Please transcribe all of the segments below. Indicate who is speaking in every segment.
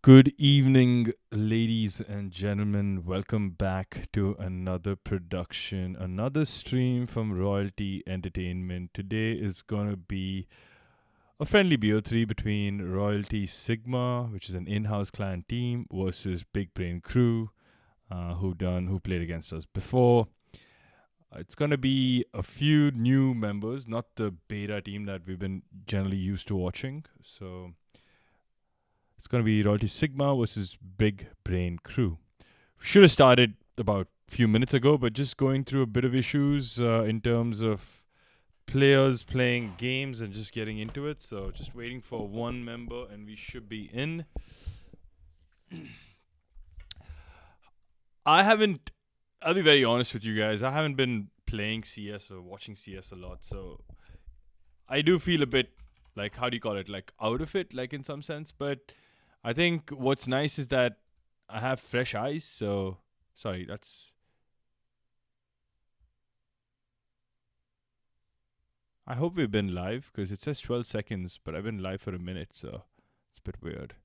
Speaker 1: Good evening, ladies and gentlemen. Welcome back to another production, another stream from Royalty Entertainment. Today is going to be a friendly BO3 between Royalty Sigma, which is an in-house clan team, versus Big Brain Crew, who played against us before. It's going to be a few new members, not the beta team that we've been generally used to watching. So it's going to be Royalty Sigma versus Big Brain Crew. Should have started about a few minutes ago, but just going through a bit of issues in terms of players playing games and just getting into it. So just waiting for one member and we should be in. I'll be very honest with you guys, I haven't been playing CS or watching CS a lot. So I do feel a bit like, how do you call it? Like out of it, like in some sense. But I think what's nice is that I have fresh eyes. So, sorry, that's. I hope we've been live because it says 12 seconds, but I've been live for a minute, so it's a bit weird.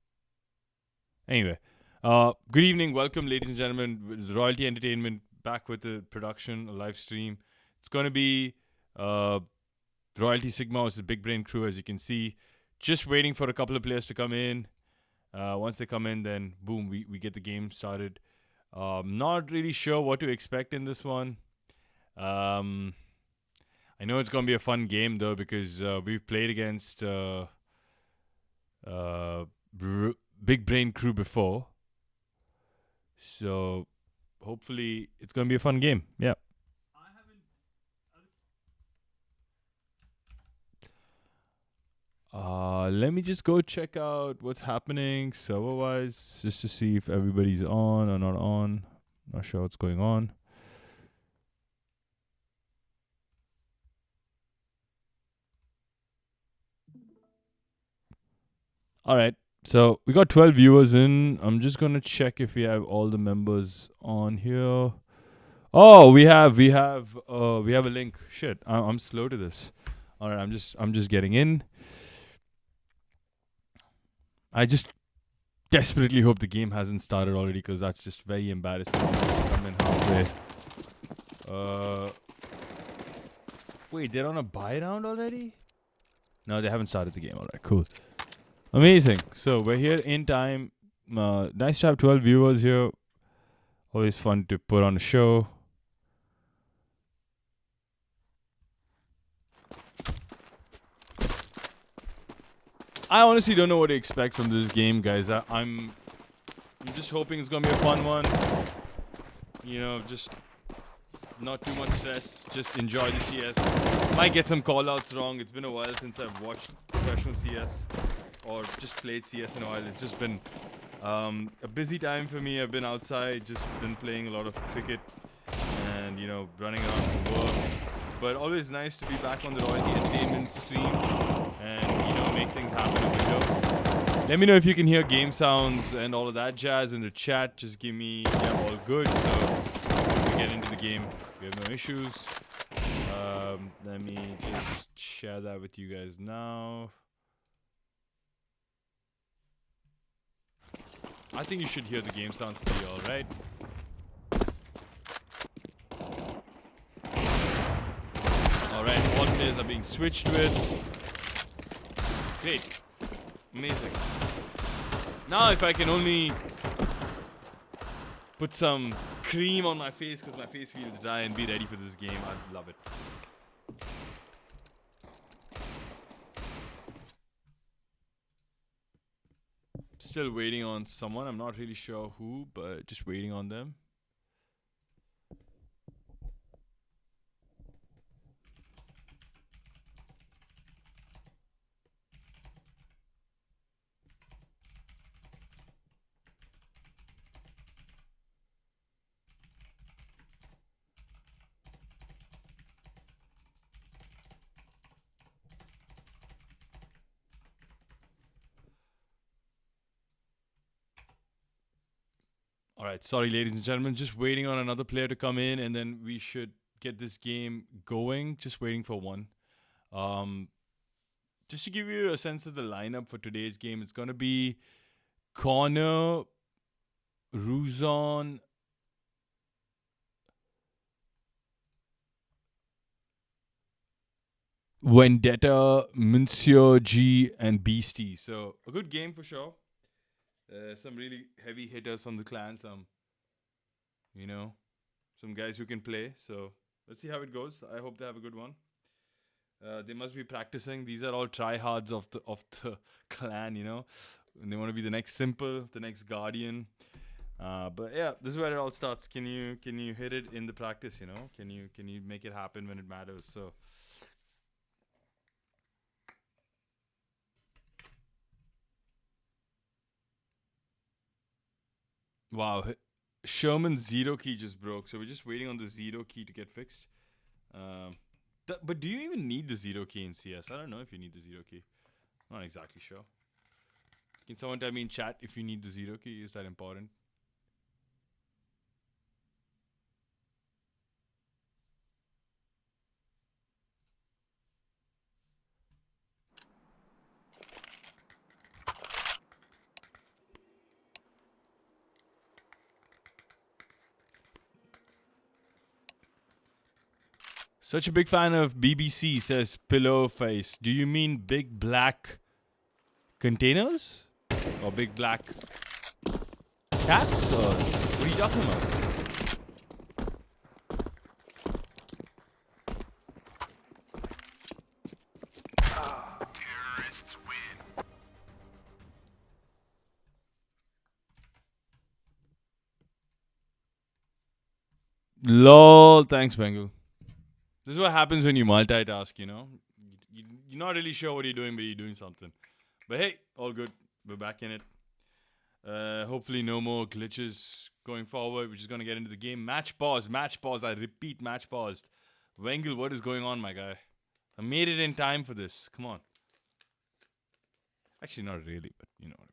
Speaker 1: Anyway, good evening. Welcome, ladies and gentlemen. With Royalty Entertainment back with the production, a live stream. It's going to be Royalty Sigma versus Big Brain Crew, as you can see. Just waiting for a couple of players to come in. Once they come in, then boom, we get the game started. Not really sure what to expect in this one. I know it's gonna be a fun game though because we've played against Big Brain Crew before, so hopefully it's gonna be a fun game. Yeah. Let me just go check out what's happening server-wise, just to see if everybody's on or not on. Not sure what's going on. All right. So we got 12 viewers in. I'm just gonna check if we have all the members on here. Oh, we have a link. Shit, I'm slow to this. All right, I'm just getting in. I just desperately hope the game hasn't started already because that's just very embarrassing. Come in halfway. Uh, wait, they're on a buy round already? No, they haven't started the game. All right, cool, amazing. So we're here in time. Nice to have 12 viewers here. Always fun to put on a show. I honestly don't know what to expect from this game, guys. I'm just hoping it's gonna be a fun one. You know, just not too much stress. Just enjoy the CS. Might get some call-outs wrong. It's been a while since I've watched professional CS or just played CS in a while. It's just been a busy time for me. I've been outside, just been playing a lot of cricket and, you know, running around for work. But always nice to be back on the Royalty Entertainment stream and, you know, make things happen in the show. Let me know if you can hear game sounds and all of that jazz in the chat. Just give me, yeah, all good. So when we get into the game, we have no issues. Let me just share that with you guys now. I think you should hear the game sounds pretty alright. Alright, all players are being switched with. Great. Amazing. Now if I can only put some cream on my face because my face feels dry and be ready for this game, I'd love it. Still waiting on someone. I'm not really sure who, but just waiting on them. Alright, sorry ladies and gentlemen, just waiting on another player to come in and then we should get this game going. Just waiting for one. Just to give you a sense of the lineup for today's game, it's going to be Connor, Ruzon, Vendetta, Monsieur G, and Beastie. So a good game for sure. Some really heavy hitters from the clan. You know, some guys who can play. So let's see how it goes. I hope they have a good one. They must be practicing. These are all tryhards of the clan. And they want to be the next Simple, the next Guardian. But yeah, this is where it all starts. Can you hit it in the practice? Can you make it happen when it matters? So. Wow, Sherman's zero key just broke, so we're just waiting on the zero key to get fixed. But do you even need the zero key in CS? I don't know if you need the zero key. Not exactly sure. Can someone tell me in chat if you need the zero key? Is that important? Such a big fan of BBC, says Pillow Face. Do you mean big black containers? Or big black caps? Or what are you talking about?
Speaker 2: Terrorists win.
Speaker 1: LOL, thanks, Bengal. This is what happens when you multitask, You're not really sure what you're doing, but you're doing something. But hey, all good. We're back in it. Hopefully no more glitches going forward. We're just going to get into the game. Match pause. I repeat, match paused. Wengel, what is going on, my guy? I made it in time for this. Come on. Actually, not really, but you know what I mean.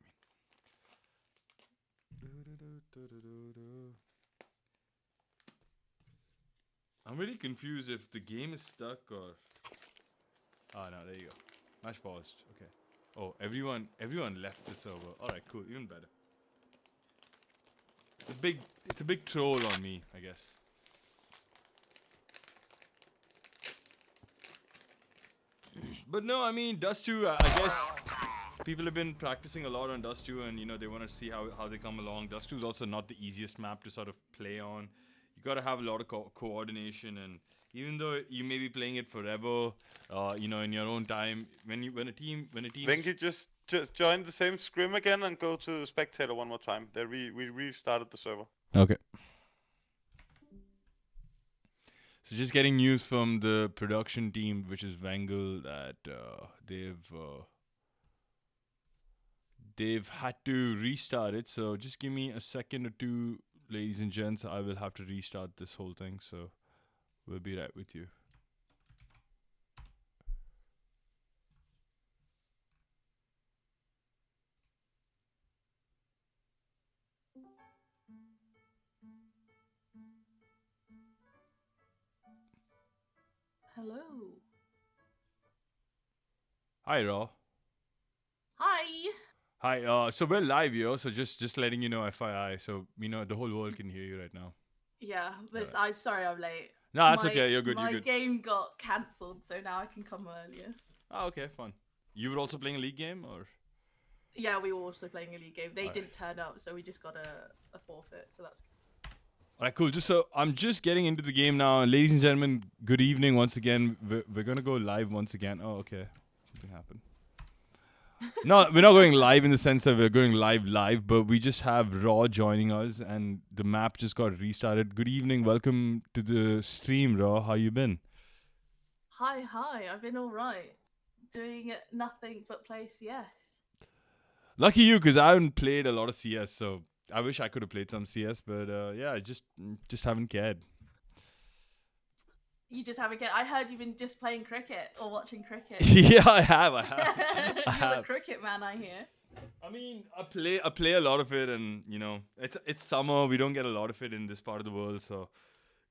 Speaker 1: I'm really confused if the game is stuck or... Ah, no, there you go. Match paused. Okay. Oh, everyone left the server. Alright, cool. Even better. It's a big troll on me, I guess. But no, I mean, Dust 2, I guess people have been practicing a lot on Dust 2 and, they want to see how they come along. Dust 2 is also not the easiest map to sort of play on. You got to have a lot of coordination, and even though you may be playing it forever, in your own time, when a team.
Speaker 3: Venki, just join the same scrim again and go to spectator one more time. We restarted the server.
Speaker 1: Okay. So just getting news from the production team, which is Wengel, that they've had to restart it. So just give me a second or two, ladies and gents. I will have to restart this whole thing. So we'll be right with you.
Speaker 4: Hello.
Speaker 1: Hi, Raw.
Speaker 4: Hi.
Speaker 1: Hi. So we're live, yo. So just letting you know, FYI. So the whole world can hear you right now.
Speaker 4: Yeah, I'm sorry I'm late.
Speaker 1: No, that's okay. You're good.
Speaker 4: My game got cancelled, so now I can come earlier.
Speaker 1: Oh, okay, fun. You were also playing a league game, or?
Speaker 4: Yeah, we were also playing a league game. They didn't turn up, so we just got a forfeit. So that's good.
Speaker 1: Alright, cool. I'm just getting into the game now. Ladies and gentlemen, good evening once again. We're going to go live once again. Oh, okay. Something happened. No, we're not going live in the sense that we're going live, but we just have Raw joining us, and the map just got restarted. Good evening. Welcome to the stream, Raw. How you been?
Speaker 4: Hi. I've been all right. Doing nothing but play CS.
Speaker 1: Lucky you, because I haven't played a lot of CS, so I wish I could have played some CS, but yeah, I just haven't cared.
Speaker 4: You just haven't get. I heard you've been just playing cricket or watching cricket.
Speaker 1: Yeah, I have.
Speaker 4: You're a cricket man, I hear.
Speaker 1: I mean, I play a lot of it, and it's summer. We don't get a lot of it in this part of the world, so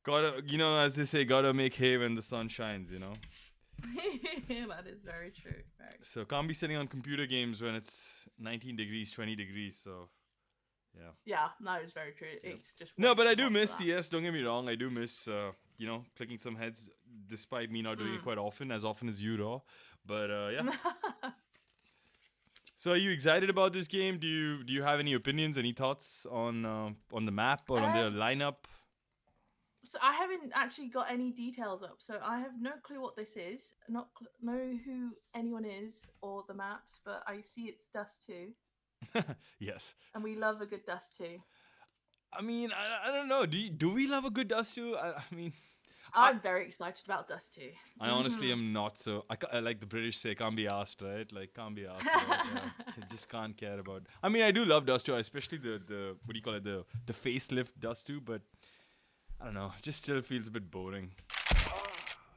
Speaker 1: gotta, as they say, gotta make hay when the sun shines.
Speaker 4: That is very true. Very.
Speaker 1: So can't be sitting on computer games when it's 19 degrees, 20 degrees. So yeah.
Speaker 4: Yeah, that is very true. It's just
Speaker 1: No,
Speaker 4: way
Speaker 1: but I
Speaker 4: too
Speaker 1: do
Speaker 4: hot
Speaker 1: miss
Speaker 4: for that.
Speaker 1: CS. Don't get me wrong. I do miss clicking some heads, despite me not doing it quite often, as often as you, Raw. But yeah. So are you excited about this game? Do you have any opinions, any thoughts on the map or on the lineup?
Speaker 4: So I haven't actually got any details up, so I have no clue what this is. Not know who anyone is or the maps, but I see it's Dust 2,
Speaker 1: Yes.
Speaker 4: and we love a good Dust 2.
Speaker 1: I mean, I don't know. Do we love a good Dust 2? I mean,
Speaker 4: I'm very excited about Dust 2.
Speaker 1: I honestly am not. So I like the British say, can't be asked, right? Like, can't be asked. About, just can't care about. I mean, I do love Dust 2, especially the what do you call it, the facelift Dust 2, but I don't know, just still feels a bit boring.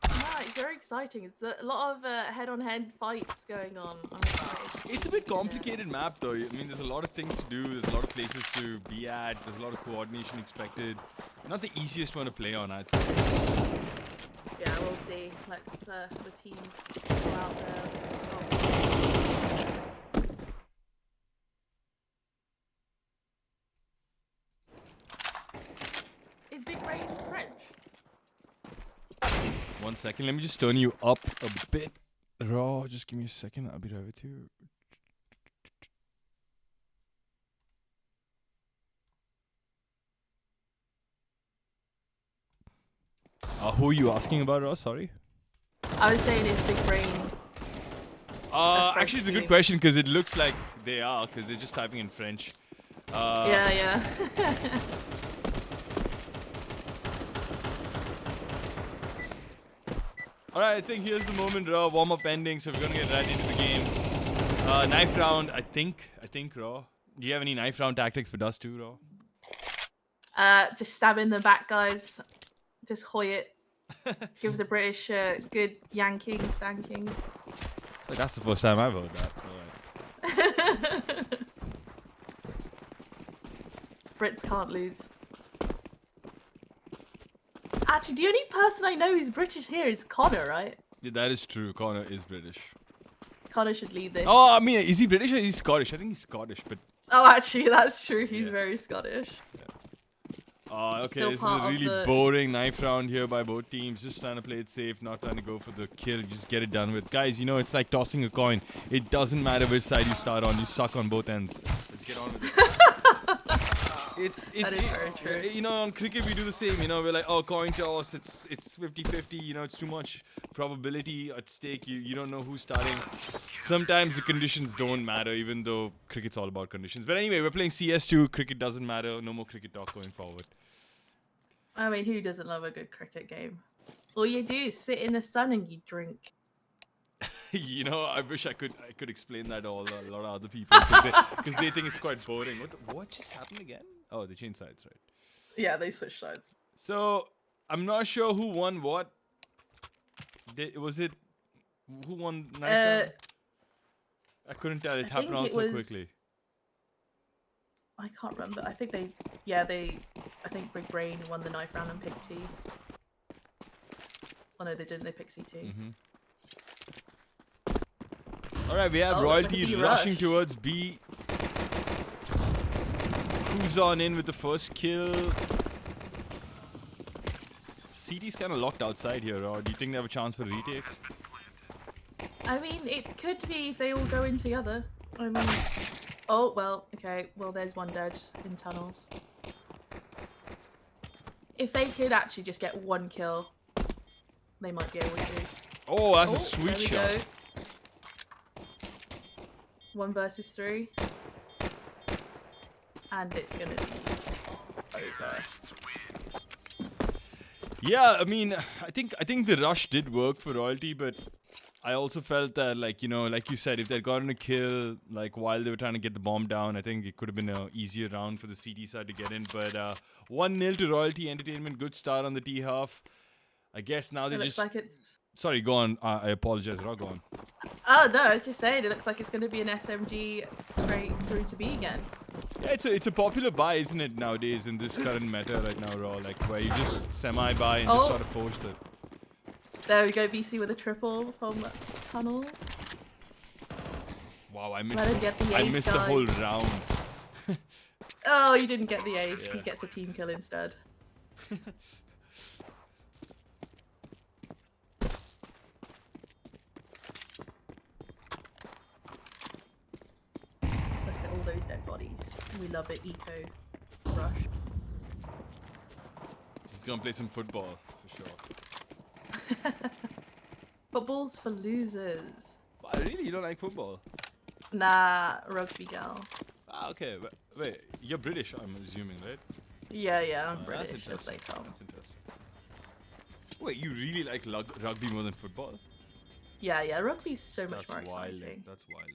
Speaker 4: Yeah, it's very exciting. It's a lot of head-on-head fights going on. I'm excited.
Speaker 1: It's a bit complicated map though. I mean, there's a lot of things to do. There's a lot of places to be at. There's a lot of coordination expected. Not the easiest one to play on, I'd say.
Speaker 4: Yeah, we'll see. Let's the teams go out there. Is Big Brain French?
Speaker 1: 1 second. Let me just turn you up a bit. Raw, just give me a second. I'll be right with you. Who are you asking about, Raw? Sorry.
Speaker 4: I was saying, is Big Brain?
Speaker 1: Actually, it's a good question because it looks like they are because they're just typing in French.
Speaker 4: Yeah.
Speaker 1: Alright, I think here's the moment, Raw. Warm-up ending, so we're gonna get right into the game. Knife round, I think, Raw. Do you have any knife round tactics for Dust 2, Raw?
Speaker 4: Just stab in the back, guys. Just hoy it. Give the British good yanking, stanking.
Speaker 1: Like, that's the first time I've heard that. Alright.
Speaker 4: Brits can't lose. Actually, the only person I know who's British here is Connor, right?
Speaker 1: Yeah, that is true. Connor is British.
Speaker 4: Connor should lead this.
Speaker 1: Oh, I mean, is he British or is he Scottish? I think he's Scottish, but...
Speaker 4: Oh, actually, that's true. He's very Scottish.
Speaker 1: Okay,
Speaker 4: Still
Speaker 1: this is
Speaker 4: part
Speaker 1: a
Speaker 4: of
Speaker 1: really
Speaker 4: the-
Speaker 1: boring knife round here by both teams. Just trying to play it safe, not trying to go for the kill. Just get it done with. Guys, you know, it's like tossing a coin. It doesn't matter which side you start on. You suck on both ends. Let's get on with it.
Speaker 4: That is very true.
Speaker 1: You know, on cricket we do the same. You know, we're like, oh, coin toss. It's 50-50. You know, it's too much probability at stake. You don't know who's starting. Sometimes the conditions don't matter, even though cricket's all about conditions. But anyway, we're playing CS2. Cricket doesn't matter. No more cricket talk going forward.
Speaker 4: I mean, who doesn't love a good cricket game? All you do is sit in the sun and you drink.
Speaker 1: You know, I wish I could explain that to a lot of other people because they think it's quite boring. What just happened again? Oh, they changed sides, right?
Speaker 4: Yeah, they switched sides.
Speaker 1: So I'm not sure who won what. Who won? I couldn't tell. It happened all so quickly.
Speaker 4: I can't remember. I think I think Big Brain won the knife round and picked T. Oh no, they didn't. They picked C2.
Speaker 1: Alright, we have Royalty rushing towards B. Who's on in with the first kill? CT's kind of locked outside here, or do you think they have a chance for a retake?
Speaker 4: I mean, it could be if they all go in together. I mean, oh well, okay. Well, there's one dead in tunnels. If they could actually just get one kill, they might be able to.
Speaker 1: Oh, that's a sweet
Speaker 4: there we
Speaker 1: shot.
Speaker 4: go. 1 versus 3. And it's gonna be over.
Speaker 1: Yeah, I mean, I think the rush did work for Royalty, but I also felt that, like, you know, like you said, if they'd gotten a kill, like, while they were trying to get the bomb down, I think it could have been an easier round for the CT side to get in. But 1-0 to Royalty Entertainment. Good start on the T half. I guess now they just...
Speaker 4: Looks like it's...
Speaker 1: Sorry, go on. I apologize, Ra, go on.
Speaker 4: Oh no, I was just saying, it looks like it's going to be an SMG straight through to B again.
Speaker 1: Yeah, it's a popular buy, isn't it, nowadays in this current meta right now, Raw? Like, where you just semi-buy and just sort of force it.
Speaker 4: There we go, BC with a triple from tunnels.
Speaker 1: Wow, I
Speaker 4: Let him get the
Speaker 1: I
Speaker 4: ace,
Speaker 1: missed the whole
Speaker 4: guys.
Speaker 1: round.
Speaker 4: Oh, you didn't get the ace. He
Speaker 1: Yeah.
Speaker 4: gets a team kill instead. Look at all those dead bodies. We love it, eco rush.
Speaker 1: He's gonna play some football for sure.
Speaker 4: Football's for losers.
Speaker 1: Wow, really? You don't like football?
Speaker 4: Nah, rugby gal.
Speaker 1: Ah, okay. Wait, you're British, I'm assuming, right?
Speaker 4: Yeah, I'm
Speaker 1: That's
Speaker 4: British, just
Speaker 1: interesting.
Speaker 4: like Tom.
Speaker 1: That's interesting. Wait, you really like rugby more than football?
Speaker 4: Yeah, rugby's so much
Speaker 1: That's
Speaker 4: more
Speaker 1: wild.
Speaker 4: exciting.
Speaker 1: That's wild.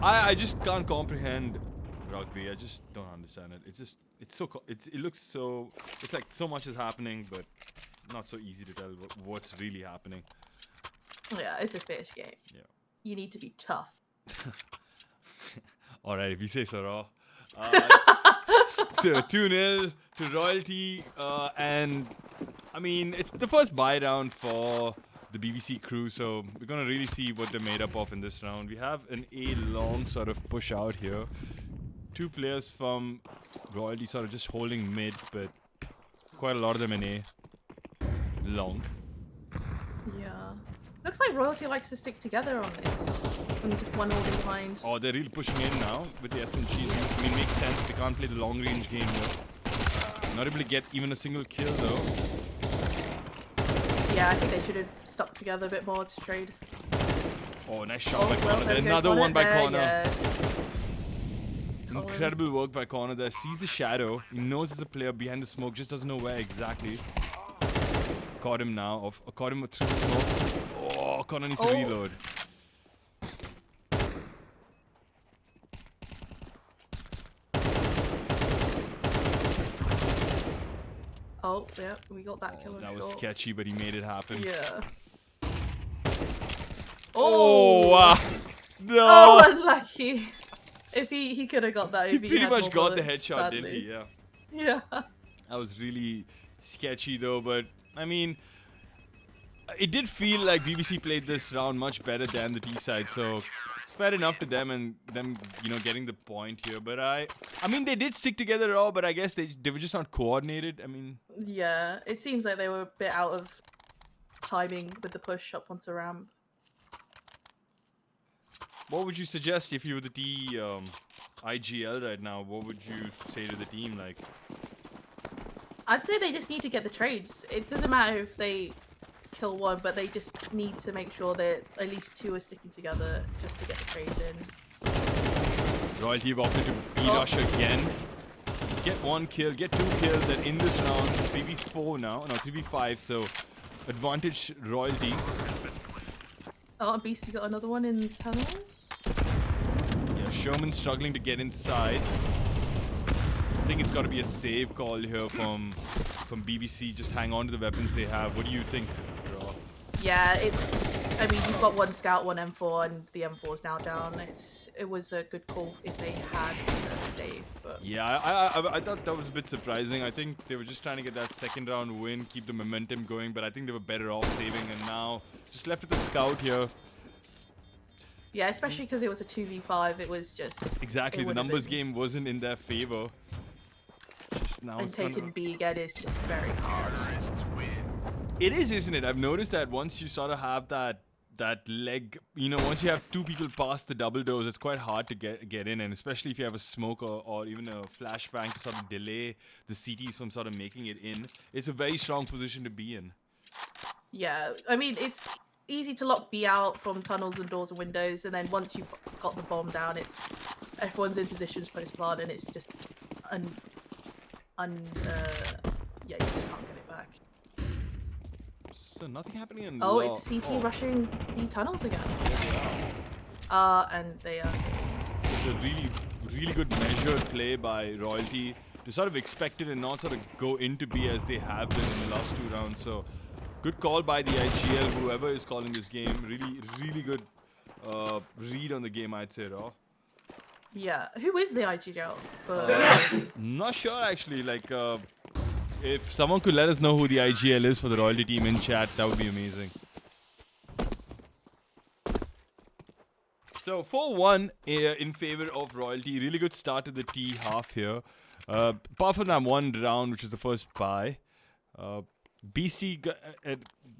Speaker 1: I just can't comprehend rugby. I just don't understand it. It's so it looks so it's like so much is happening, but not so easy to tell what's really happening.
Speaker 4: Yeah, it's a fierce game.
Speaker 1: Yeah.
Speaker 4: You need to be tough.
Speaker 1: All right, if you say so, Raw. So 2-0 to Royalty, and I mean it's the first bye round for the BBC crew, so we're gonna really see what they're made up of in this round. We have an A long sort of push out here. 2 players from Royalty sort of just holding mid, but quite a lot of them in A long.
Speaker 4: Yeah. Looks like Royalty likes to stick together on this. When just one holding behind.
Speaker 1: Oh, they're really pushing in now with the SMGs. I mean, makes sense. They can't play the long range game here. Not able to get even a single kill though.
Speaker 4: Yeah, I think they should have stuck together a bit more to trade.
Speaker 1: Oh, nice shot by
Speaker 4: well,
Speaker 1: Connor.
Speaker 4: there we go,
Speaker 1: Another
Speaker 4: Connor
Speaker 1: one by
Speaker 4: there,
Speaker 1: Connor.
Speaker 4: yes.
Speaker 1: Incredible work by Connor there. Sees the shadow. He knows there's a player behind the smoke. Just doesn't know where exactly. Caught him now. Caught him through the smoke. Oh, Connor needs to reload.
Speaker 4: Oh, yeah, we got that kill.
Speaker 1: That was sketchy, but he made it happen.
Speaker 4: Yeah.
Speaker 1: Oh, wow. No.
Speaker 4: Oh, unlucky. If he could have got that,
Speaker 1: He
Speaker 4: if
Speaker 1: pretty
Speaker 4: had
Speaker 1: much
Speaker 4: more
Speaker 1: got the
Speaker 4: bullets,
Speaker 1: headshot, didn't
Speaker 4: sadly.
Speaker 1: he? Yeah.
Speaker 4: Yeah.
Speaker 1: That was really sketchy though, but I mean, it did feel like BBC played this round much better than the T side, so fair enough to them and them, getting the point here. But I mean, they did stick together all, but I guess they were just not coordinated. I mean,
Speaker 4: Yeah, it seems like they were a bit out of timing with the push up onto ramp.
Speaker 1: what would you suggest if you were the IGL right now? What would you say to the team? Like,
Speaker 4: I'd say they just need to get the trades. It doesn't matter if they kill one, but they just need to make sure that at least 2 are sticking together just to get the trades in.
Speaker 1: Royalty have opted to B-rush again. Get 1 kill, get 2 kills, then in this round, 3v4 now. No, 3v5, so advantage Royalty.
Speaker 4: Oh, and BC got another one in tunnels.
Speaker 1: Yeah, Sherman struggling to get inside. I think it's got to be a save call here from BBC. Just hang on to the weapons they have. What do you think, Raw?
Speaker 4: Yeah, I mean, you've got 1 scout, 1 M4, and the M4 is now down. It was a good call if they had a save. But
Speaker 1: Yeah, I thought that was a bit surprising. I think they were just trying to get that second round win, keep the momentum going, but I think they were better off saving, and now just left with the scout here.
Speaker 4: yeah, especially because it was a 2v5, it was just...
Speaker 1: Exactly,
Speaker 4: it
Speaker 1: the
Speaker 4: would've
Speaker 1: numbers
Speaker 4: been-
Speaker 1: game wasn't in their favor. Just now
Speaker 4: And
Speaker 1: it's kind
Speaker 4: taking
Speaker 1: of...
Speaker 4: B again is just very hard.
Speaker 1: It is, isn't it? I've noticed that once you sort of have that leg, once you have 2 people past the double doors, it's quite hard to get in, and especially if you have a smoke or even a flashbang to sort of delay the CTs from sort of making it in. It's a very strong position to be in.
Speaker 4: Yeah, I mean, it's easy to lock B out from tunnels and doors and windows, and then once you've got the bomb down, everyone's in positions post-plant, and it's just yeah, you just can't get it back.
Speaker 1: So nothing happening in
Speaker 4: Oh,
Speaker 1: law.
Speaker 4: it's CT rushing B tunnels again. And they are.
Speaker 1: It's a really, really good measured play by Royalty to sort of expect it and not sort of go into B as they have been in the last 2 rounds. So good call by the IGL, whoever is calling this game. Really, really good read on the game, I'd say, Raw.
Speaker 4: Yeah, who is the IGL?
Speaker 1: Not sure actually. Like If someone could let us know who the IGL is for the Royalty team in chat, that would be amazing. So 4-1 in favor of Royalty. Really good start to the T half here. Apart from that one round, which is the first bye. Beastie, at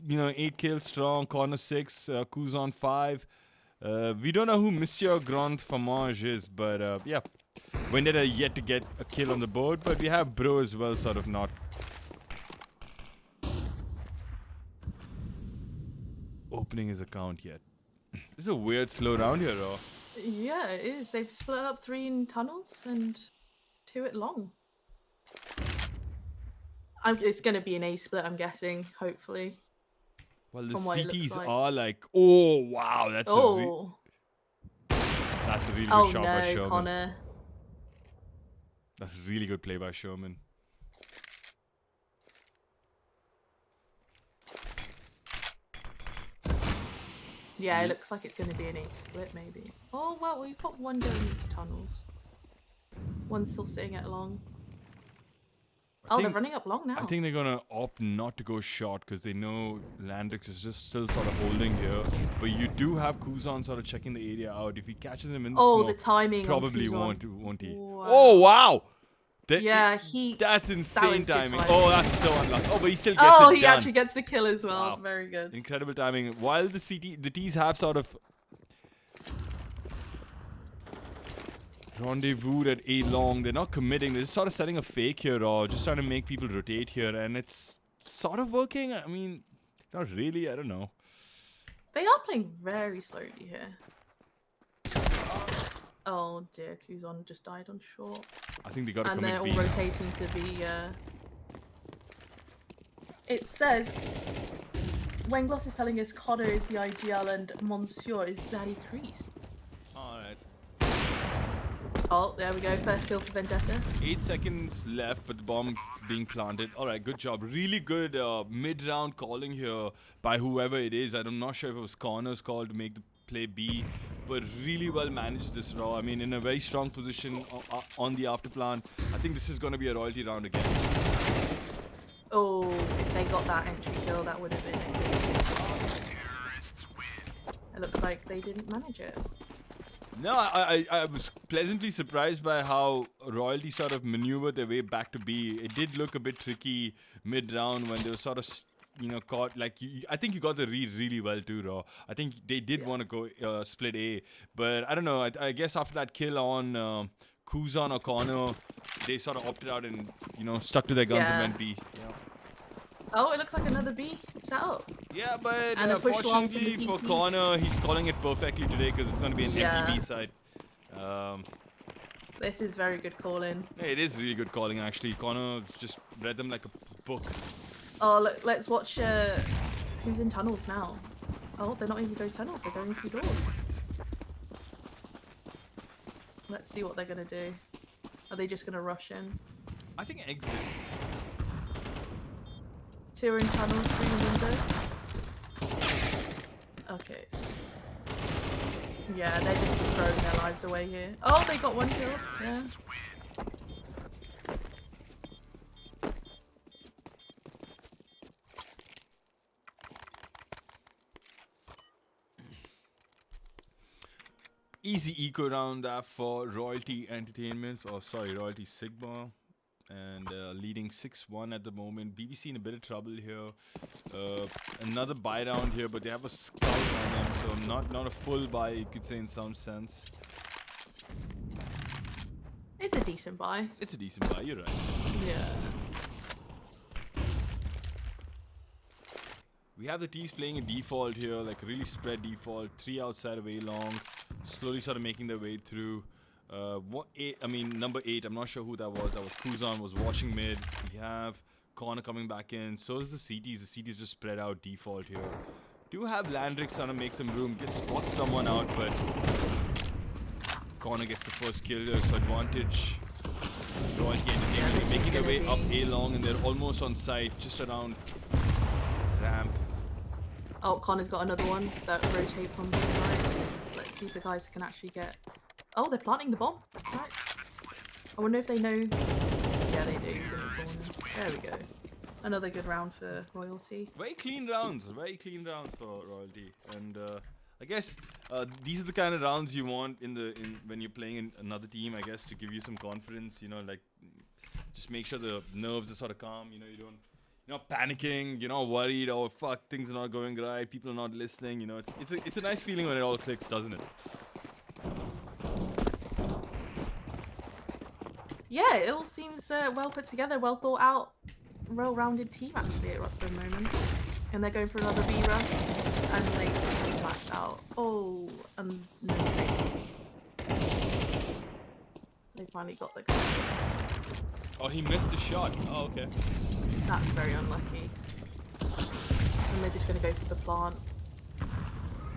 Speaker 1: 8 kills strong. Corner 6. Kuzon 5. We don't know who Monsieur Grand Fromage is, but yeah. Vendetta yet to get a kill on the board, but we have Bro as well, sort of not opening his account yet. This is a weird slow round here, though.
Speaker 4: Yeah, it is. They've split up 3 in tunnels and 2 at long. It's going to be an A split, I'm guessing, hopefully.
Speaker 1: Well, the
Speaker 4: from what it looks
Speaker 1: CTs
Speaker 4: like.
Speaker 1: are like, oh, wow, that's a really good shot by Sherman.
Speaker 4: Connor.
Speaker 1: That's a really good play by Sherman.
Speaker 4: Yeah, it looks like it's going to be an A split, maybe. Oh, well, we've got one going into tunnels. One's still sitting at long. They're running up long now.
Speaker 1: I think they're going to opt not to go short because they know Landrix is just still sort of holding here. But you do have Kuzan sort of checking the area out. If he catches him in the smoke,
Speaker 4: the timing
Speaker 1: probably
Speaker 4: on
Speaker 1: won't he?
Speaker 4: Wow.
Speaker 1: Oh, wow!
Speaker 4: That's
Speaker 1: insane timing.
Speaker 4: timing.
Speaker 1: Oh, that's so unlucky. Oh, but he still gets it done.
Speaker 4: He actually gets the kill as well.
Speaker 1: Wow.
Speaker 4: Very good.
Speaker 1: Incredible timing. While the T's have sort of rendezvous at A long, they're not committing. They're just sort of setting a fake here or just trying to make people rotate here, and it's sort of working. I mean, not really. I don't know.
Speaker 4: They are playing very slowly here. Oh dear, Kuzon just died on short.
Speaker 1: I think they got to
Speaker 4: and
Speaker 1: commit
Speaker 4: they're all
Speaker 1: B.
Speaker 4: rotating to B. It says Wengloss is telling us Connor is the IGL and Monsieur is Barry Crease.
Speaker 1: Alright.
Speaker 4: Oh, there we go. First kill for Vendetta.
Speaker 1: 8 seconds left, but the bomb being planted. Alright, good job. Really good mid-round calling here by whoever it is. I'm not sure if it was Connor's call to make the play B, but really well managed this raw. I mean, in a very strong position on the afterplan. I think this is going to be a Royalty round again.
Speaker 4: Oh, if they got that entry kill, that would have been it. It looks like they didn't manage it.
Speaker 1: No, I was pleasantly surprised by how Royalty sort of maneuvered their way back to B. It did look a bit tricky mid-round when they were sort of, caught. Like, I think you got the read really well too, Raw. I think they did want to go split A. But I don't know. I guess after that kill on Kuzan or Connor, they sort of opted out and, stuck to their guns and went B. Yeah.
Speaker 4: Oh, it looks like another B setup.
Speaker 1: Yeah, but
Speaker 4: and
Speaker 1: fortunately for Connor, he's calling it perfectly today because it's going to be an empty B side.
Speaker 4: This is very good calling.
Speaker 1: Yeah, it is really good calling, actually. Connor just read them like a book.
Speaker 4: Oh, look, let's watch who's in tunnels now. Oh, they're not even going tunnels, they're going through doors. Let's see what they're going to do. Are they just going to rush in?
Speaker 1: I think exits.
Speaker 4: 2 are in tunnels, 3 in window. Okay. Yeah, they're just throwing their lives away here. Oh, they got 1 kill. Yeah.
Speaker 1: Easy eco round for Royalty Entertainments, or sorry, Royalty Sigma. And leading 6-1 at the moment. BBC in a bit of trouble here. Another buy round here, but they have a scout on them, so not a full buy, you could say, in some sense.
Speaker 4: It's a decent buy.
Speaker 1: It's a decent buy, you're right.
Speaker 4: Yeah.
Speaker 1: We have the T's playing a default here, like a really spread default. 3 outside of A long, slowly sort of making their way through. Number 8, I'm not sure who that was. That was Kuzan, was watching mid. We have Connor coming back in. So is the CTs. The CTs just spread out default here. Do have Landrix trying to make some room, spot someone out, but Connor gets the first kill there, so advantage. Royalty Entertainment making their way up A long, and they're almost on site, just around ramp.
Speaker 4: Oh, Connor's got another one that rotates from the side. Let's see if the guys can actually get... Oh, they're planting the bomb. Right. I wonder if they know Yeah, they do. He's in the corner. There we go. Another good round for Royalty.
Speaker 1: Very clean rounds for Royalty, and I guess these are the kind of rounds you want when you're playing in another team. I guess to give you some confidence, you know, like just make sure the nerves are sort of calm. You know, you're not panicking, you're not worried. Oh fuck, things are not going right. People are not listening. You know, it's a nice feeling when it all clicks, doesn't it?
Speaker 4: Yeah, it all seems well put together, well thought out, well-rounded team actually at the moment. And they're going for another B rush, and they flashed out. Oh, and no trade. They finally got the goal.
Speaker 1: Oh, he missed the shot. Oh, okay.
Speaker 4: That's very unlucky. And they're just going to go for the plant.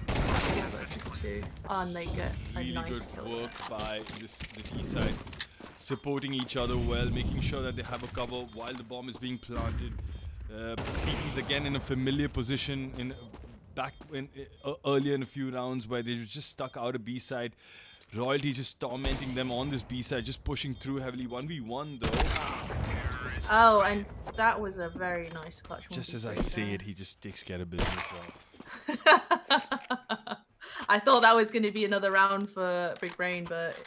Speaker 4: Yeah, versus 2. And they get a
Speaker 1: Really
Speaker 4: nice
Speaker 1: good
Speaker 4: kill
Speaker 1: work
Speaker 4: there.
Speaker 1: by the T side, supporting each other well, making sure that they have a cover while the bomb is being planted. CT's again in a familiar position earlier in a few rounds where they were just stuck out of B side. Royalty just tormenting them on this B side, just pushing through heavily. 1v1 though.
Speaker 4: Oh, and that was a very nice clutch.
Speaker 1: Just as I
Speaker 4: 1v3
Speaker 1: say
Speaker 4: there.
Speaker 1: it, he just takes care of business well.
Speaker 4: I thought that was going to be another round for Big Brain, but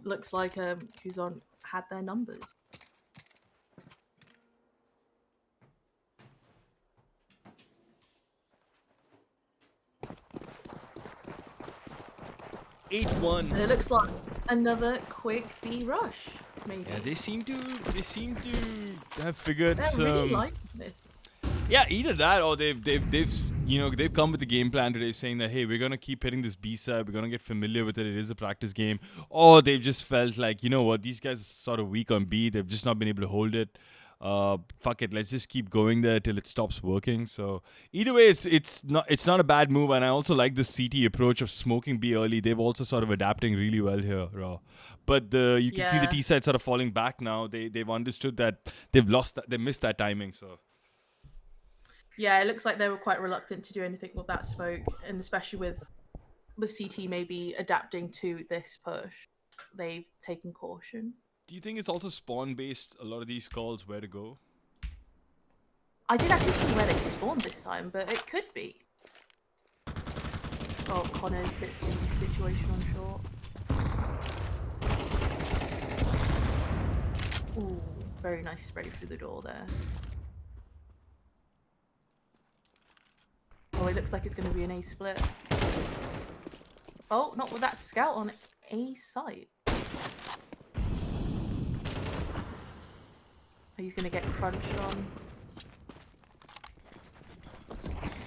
Speaker 4: looks like Kuzon had their numbers. And it looks like another quick B rush, maybe.
Speaker 1: Yeah, they seem to have figured
Speaker 4: They're
Speaker 1: some.
Speaker 4: really liking this.
Speaker 1: Yeah, either that or they've come with the game plan today saying that, hey, we're gonna keep hitting this B side, we're gonna get familiar with it, it is a practice game. Or they've just felt like, you know what, these guys are sort of weak on B, they've just not been able to hold it. Fuck it, let's just keep going there till it stops working. So either way, it's not a bad move, and I also like the CT approach of smoking B early. They've also sort of adapting really well here, Raw. But you can see the T side sort of falling back now. They've understood that they missed that timing. So
Speaker 4: Yeah, it looks like they were quite reluctant to do anything with that smoke, and especially with the CT maybe adapting to this push, they've taken caution.
Speaker 1: do you think it's also spawn based? A lot of these calls where to go.
Speaker 4: I did actually see where they spawned this time, but it could be. Oh, Connor's bit sticky situation on short. Ooh, very nice spray through the door there. Oh, it looks like it's going to be an A split. Oh, not with that scout on A site. He's going to get crunched on.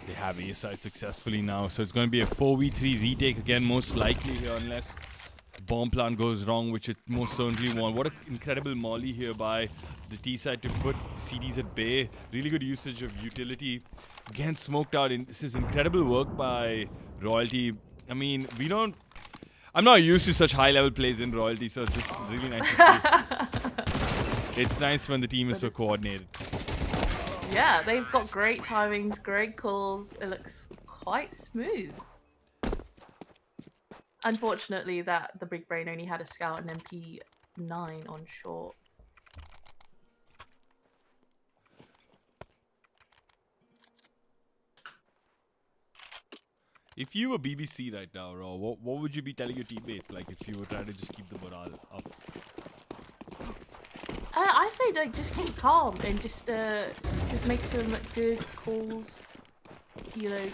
Speaker 1: They have A side successfully now, so it's going to be a 4v3 retake again, most likely here, unless the bomb plant goes wrong, which it most certainly won't. What an incredible molly here by the T side to put the CDs at bay. Really good usage of utility. Again, smoked out. This is incredible work by Royalty. I mean, I'm not used to such high-level plays in Royalty, so it's just really nice to see. It's nice when the team is so coordinated.
Speaker 4: Yeah, they've got great timings, great calls. It looks quite smooth. Unfortunately, that the Big Brain only had a scout and MP9 on short.
Speaker 1: If you were BBC right now, Raw, what would you be telling your teammates? Like, if you were trying to just keep the morale up?
Speaker 4: I say like just keep calm and just make some good calls. You know,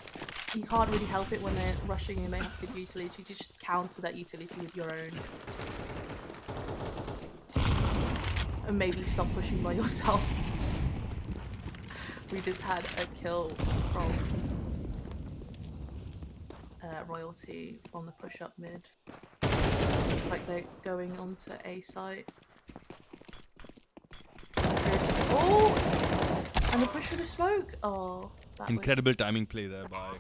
Speaker 4: you can't really help it when they're rushing and they have good utility. You just counter that utility with your own, and maybe stop pushing by yourself. We just had a kill from Royalty on the push up mid. Looks like they're going onto A site. Oh! And the push for the smoke. Oh, that
Speaker 1: Incredible timing play there by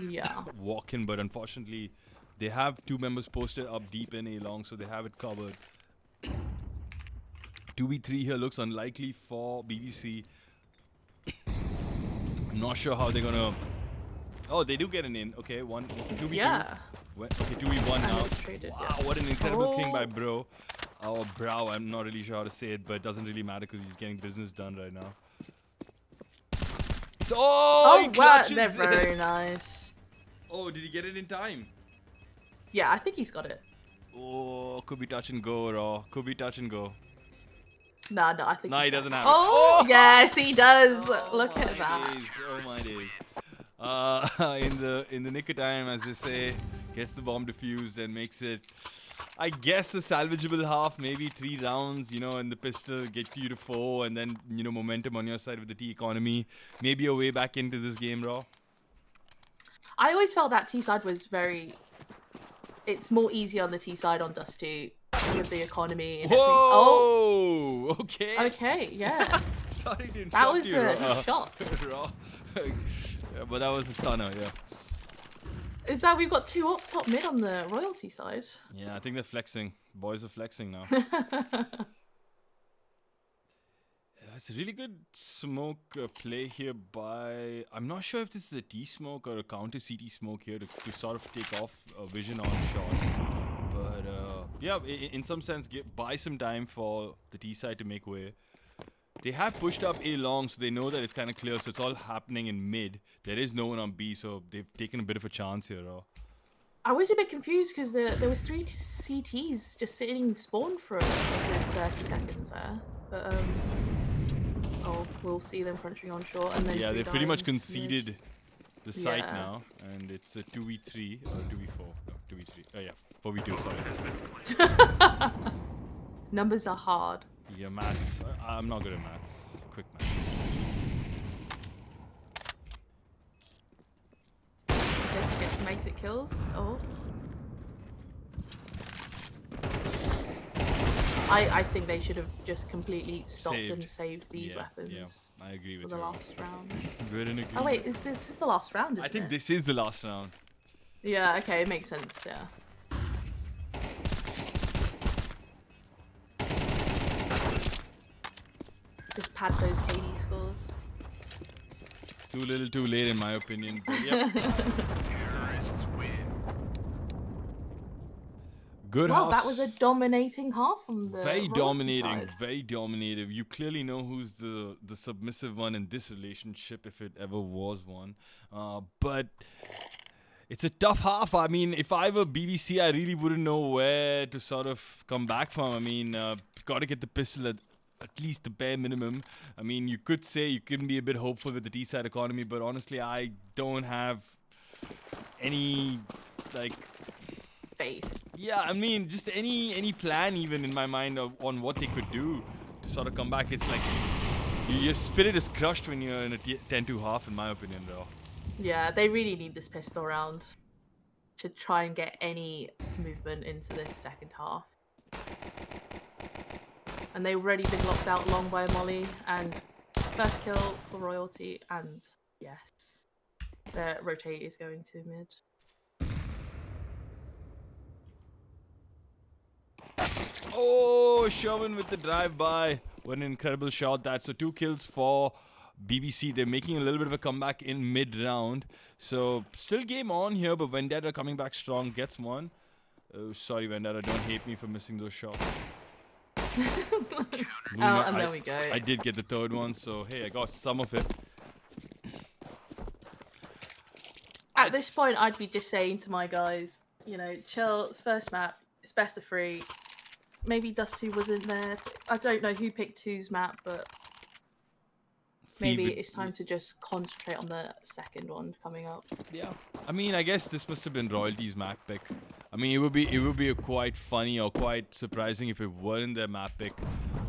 Speaker 4: yeah.
Speaker 1: Walkin, but unfortunately, they have two members posted up deep in A long, so they have it covered. 2v3 here looks unlikely for BBC. I'm not sure how they're gonna. Oh, they do get an in. Okay, 2v2.
Speaker 4: Yeah.
Speaker 1: Okay, 2v1
Speaker 4: And
Speaker 1: now.
Speaker 4: it's traded,
Speaker 1: Wow,
Speaker 4: yeah.
Speaker 1: what an incredible king by Bro. or Brow. I'm not really sure how to say it, but it doesn't really matter because he's getting business done right now. So, he
Speaker 4: wow,
Speaker 1: clutches
Speaker 4: they're
Speaker 1: it.
Speaker 4: very nice.
Speaker 1: Oh, did he get it in time?
Speaker 4: Yeah, I think he's got it.
Speaker 1: Oh, could be touch and go, Raw. Could be touch and go.
Speaker 4: No, I think.
Speaker 1: No, he
Speaker 4: he's
Speaker 1: doesn't
Speaker 4: got
Speaker 1: have it.
Speaker 4: Oh, yes, he does.
Speaker 1: Oh
Speaker 4: Look
Speaker 1: my
Speaker 4: at that.
Speaker 1: days. Oh my days. In the nick of time, as they say, gets the bomb defused and makes it, I guess, a salvageable half, maybe 3 rounds, you know, and the pistol gets you to 4, and then, you know, momentum on your side with the T economy. Maybe a way back into this game, Raw.
Speaker 4: I always felt that T side was very. It's more easy on the T side on Dust 2 with the economy and everything. Oh,
Speaker 1: Whoa! Okay.
Speaker 4: okay, yeah.
Speaker 1: Sorry to interrupt
Speaker 4: That was
Speaker 1: you,
Speaker 4: a shot.
Speaker 1: Raw. Yeah, but that was a stunner, yeah.
Speaker 4: Is that we've got 2 ops top mid on the royalty side?
Speaker 1: Yeah, I think they're flexing. Boys are flexing now. It's a really good smoke play here by... I'm not sure if this is a T-smoke or a counter CT smoke here to sort of take off vision on shot. But yeah, in some sense, buy some time for the T side to make way. They have pushed up A long, so they know that it's kind of clear, so it's all happening in mid. There is no one on B, so they've taken a bit of a chance here.
Speaker 4: I was a bit confused because there was 3 CTs just sitting in spawn for a good 30 seconds there. But oh, we'll see them crunching on short, and then
Speaker 1: Yeah, they've pretty much conceded
Speaker 4: mid.
Speaker 1: the site
Speaker 4: Yeah.
Speaker 1: now, and it's a 2v3 or 2v4. No, 2v3. Oh yeah, 4v2. Sorry.
Speaker 4: Numbers are hard.
Speaker 1: Yeah, maths. I'm not good at maths. Quick maths.
Speaker 4: Just get some exit kills. Oh. I think they should have just completely stopped and saved these weapons
Speaker 1: Yeah, I agree
Speaker 4: for
Speaker 1: with
Speaker 4: the
Speaker 1: you.
Speaker 4: last round.
Speaker 1: We're in agreement.
Speaker 4: Oh wait, is this the last round? Isn't
Speaker 1: I think
Speaker 4: it?
Speaker 1: this is the last round.
Speaker 4: Yeah. Okay, it makes sense. Yeah. Just pad those KD scores.
Speaker 1: Too little, too late, in my opinion. But yep. Good
Speaker 4: Wow,
Speaker 1: house.
Speaker 4: that was a dominating half from the
Speaker 1: Very
Speaker 4: royalty
Speaker 1: dominating,
Speaker 4: side.
Speaker 1: very dominative. You clearly know who's the submissive one in this relationship, if it ever was one. But it's a tough half. I mean, if I were BBC, I really wouldn't know where to sort of come back from. I mean, got to get the pistol at least the bare minimum. I mean, you could say you can be a bit hopeful with the T-side economy, but honestly, I don't have any, like...
Speaker 4: Faith.
Speaker 1: Yeah, I mean, just any plan even in my mind on what they could do to sort of come back. It's like your spirit is crushed when you're in a 10-2 half, in my opinion, though.
Speaker 4: Yeah, they really need this pistol round to try and get any movement into this second half. And they've already been locked out long by Molly, and first kill for royalty, and yes, the rotate is going to mid.
Speaker 1: Oh, Sherman with the drive-by. What an incredible shot that. So 2 kills for BBC. They're making a little bit of a comeback in mid-round. So still game on here, but Vendetta coming back strong. Gets one. Oh, sorry, Vendetta. Don't hate me for missing those shots.
Speaker 4: And there we go.
Speaker 1: I did get the 3rd one, so hey, I got some of it.
Speaker 4: At this point, I'd be just saying to my guys, you know, chill. It's first map. It's best of 3. Maybe Dust 2 wasn't there. I don't know who picked 2's map, but maybe it's time to just concentrate on the second one coming up.
Speaker 1: Yeah, I mean, I guess this must have been Royalty's map pick. I mean, it would be a quite funny or quite surprising if it weren't their map pick.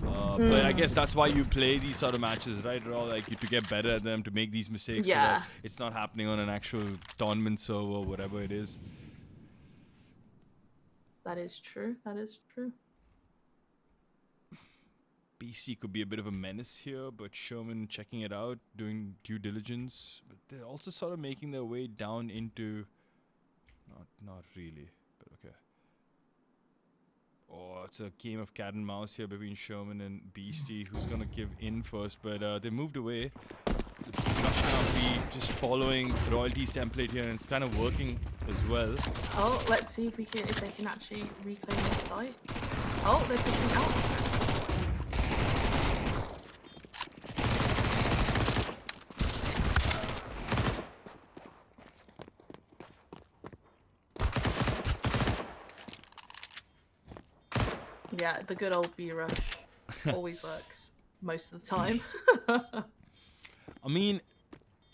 Speaker 1: But I guess that's why you play these sort of matches, right, Raw? Like to get better at them, to make these mistakes, so that it's not happening on an actual tournament server or whatever it is.
Speaker 4: That is true. That is true.
Speaker 1: BC could be a bit of a menace here, but Sherman checking it out, doing due diligence. But they're also sort of making their way down into... Not really, but okay. Oh, it's a game of cat and mouse here between Sherman and Beastie. Who's going to give in first? But they moved away. Now be just following Royalty's template here, and it's kind of working as well.
Speaker 4: Oh, let's see if they can actually reclaim the site. Oh, they're pushing out. Yeah, the good old B rush always works most of the time.
Speaker 1: I mean,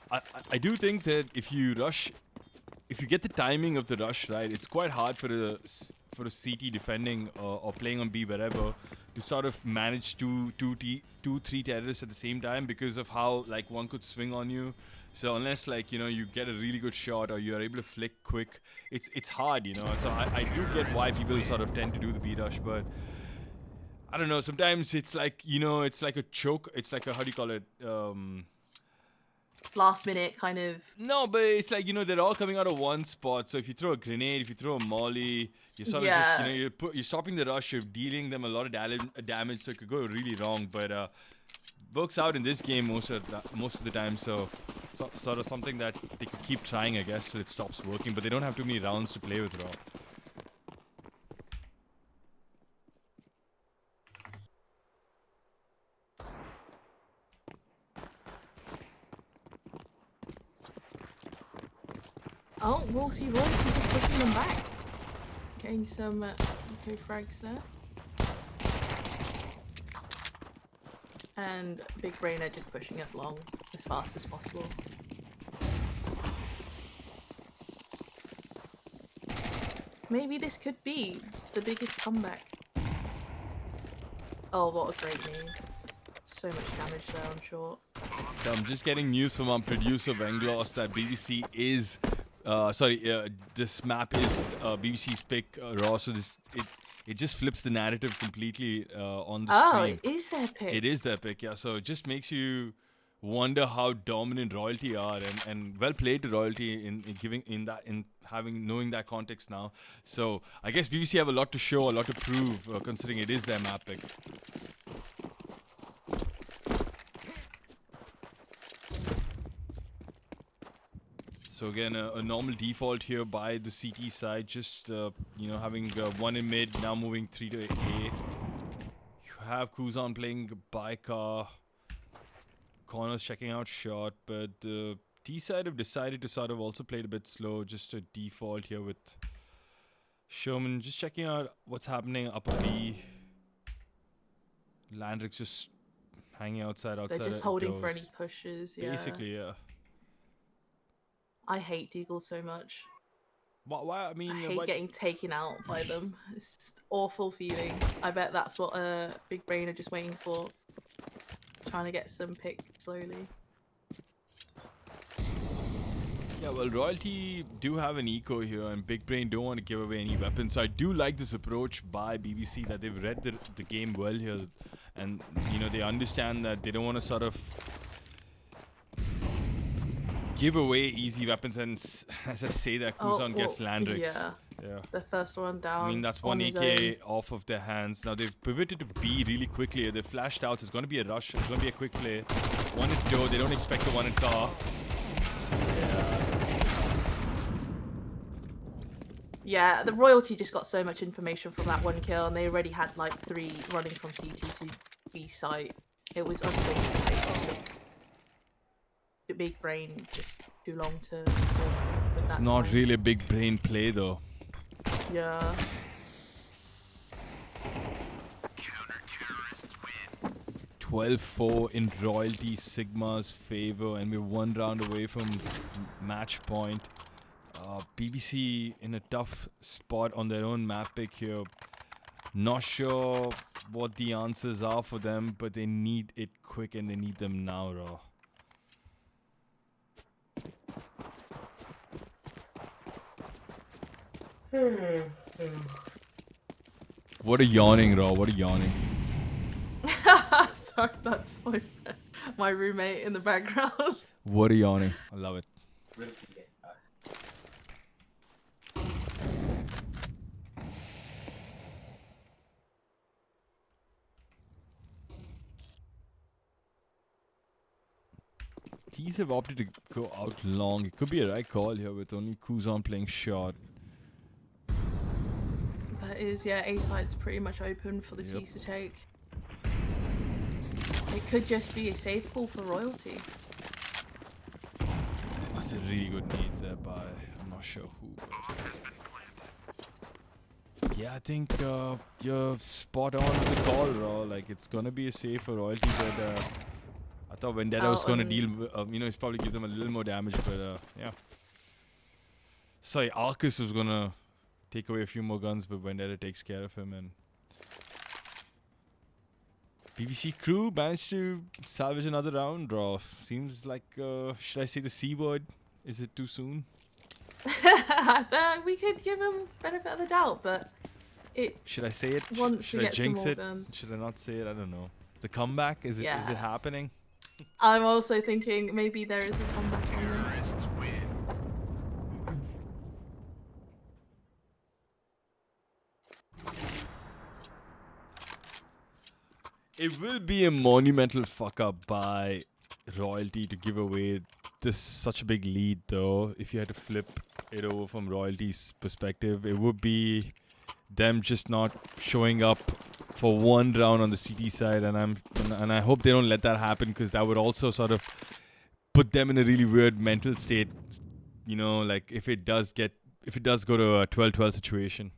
Speaker 1: I do think that if you get the timing of the rush right, it's quite hard for a CT defending or playing on B wherever to sort of manage two, three terrorists at the same time because of how like one could swing on you. So unless like you get a really good shot or you are able to flick quick, it's hard. So I do get why people sort of tend to do the B rush, but I don't know. Sometimes it's like it's like a choke. It's like a how do you call it?
Speaker 4: Last minute kind of.
Speaker 1: No, but it's like they're all coming out of one spot. So if you throw a grenade, if you throw a molly, you're sort of just
Speaker 4: Yeah.
Speaker 1: you're stopping the rush. You're dealing them a lot of damage, so it could go really wrong. But works out in this game most of the time. So sort of something that they could keep trying, I guess, till it stops working. But they don't have too many rounds to play with, raw.
Speaker 4: Oh, we'll see Royce just pushing them back. Getting some eco frags there. And Big Brain are just pushing it long as fast as possible. Maybe this could be the biggest comeback. Oh, what a great name. So much damage there on short.
Speaker 1: So I'm just getting news from our producer Venglos that BBC is this map is BBC's pick, raw. So it just flips the narrative completely on the stream.
Speaker 4: Oh, it is their pick.
Speaker 1: It is their pick, yeah. So it just makes you wonder how dominant Royalty are, and well played to Royalty in knowing that context now. So I guess BBC have a lot to show, a lot to prove, considering it is their map pick. So again, a normal default here by the CT side, just having one in mid, now moving 3 to A. You have Kuzan playing by car, corners checking out short, but the T side have decided to sort of also play it a bit slow, just a default here with Sherman just checking out what's happening up a B. Landrick's just hanging outside.
Speaker 4: They're just holding for any pushes. Yeah.
Speaker 1: Basically, yeah.
Speaker 4: I hate Deagle so much.
Speaker 1: Why? I mean,
Speaker 4: I hate getting taken out by them. It's just awful feeling. I bet that's what Big Brain are just waiting for. Trying to get some pick slowly.
Speaker 1: Yeah, well, Royalty do have an eco here, and Big Brain don't want to give away any weapons. So I do like this approach by BBC that they've read the game well here, and they understand that they don't want to sort of give away easy weapons. And as I say that, Kuzan gets Landrix.
Speaker 4: Yeah. The first one down.
Speaker 1: I mean, that's one AK off of their hands. Now they've pivoted to B really quickly. They've flashed out. So it's going to be a rush. It's going to be a quick play. One at door. They don't expect the one at car.
Speaker 4: Yeah, the Royalty just got so much information from that one kill, and they already had like 3 running from CT to B site. It was unsafe to take off. The Big Brain just too long to.
Speaker 1: It's not really a big brain play though.
Speaker 4: Yeah.
Speaker 1: 12-4 in Royalty Sigma's favor, and we're 1 round away from match point. BBC in a tough spot on their own map pick here. Not sure what the answers are for them, but they need it quick and they need them now, Raw. What a yawning, Raw. What a yawning.
Speaker 4: Sorry, that's my roommate in the background.
Speaker 1: What a yawning. I love it. These have opted to go out long. It could be a right call here with only Kuzan playing short.
Speaker 4: That It is, yeah. A site's pretty much open for the
Speaker 1: Yep.
Speaker 4: T's to take. It could just be a safe call for royalty.
Speaker 1: That's a really good need there by I'm not sure who. But yeah, I think you're spot on with the call, Raw. Like it's gonna be a safe for royalty, but I thought Vendetta was gonna deal with, he's probably give them a little more damage, but yeah. Sorry, Arcus was gonna take away a few more guns, but Vendetta takes care of him, and BBC crew managed to salvage another round. Draw seems like should I say the C word? Is it too soon?
Speaker 4: We could give him benefit of the doubt, but
Speaker 1: Should I say it?
Speaker 4: once
Speaker 1: Should
Speaker 4: we
Speaker 1: I
Speaker 4: get some
Speaker 1: jinx
Speaker 4: more
Speaker 1: it?
Speaker 4: guns.
Speaker 1: Should I not say it? I don't know. The comeback is it
Speaker 4: Yeah.
Speaker 1: happening?
Speaker 4: I'm also thinking maybe there is a comeback on this.
Speaker 1: It will be a monumental fuck up by Royalty to give away this such a big lead, though. If you had to flip it over from Royalty's perspective, it would be them just not showing up for one round on the CT side, and I hope they don't let that happen, because that would also sort of put them in a really weird mental state. You know, like if it does go to a 12-12 situation.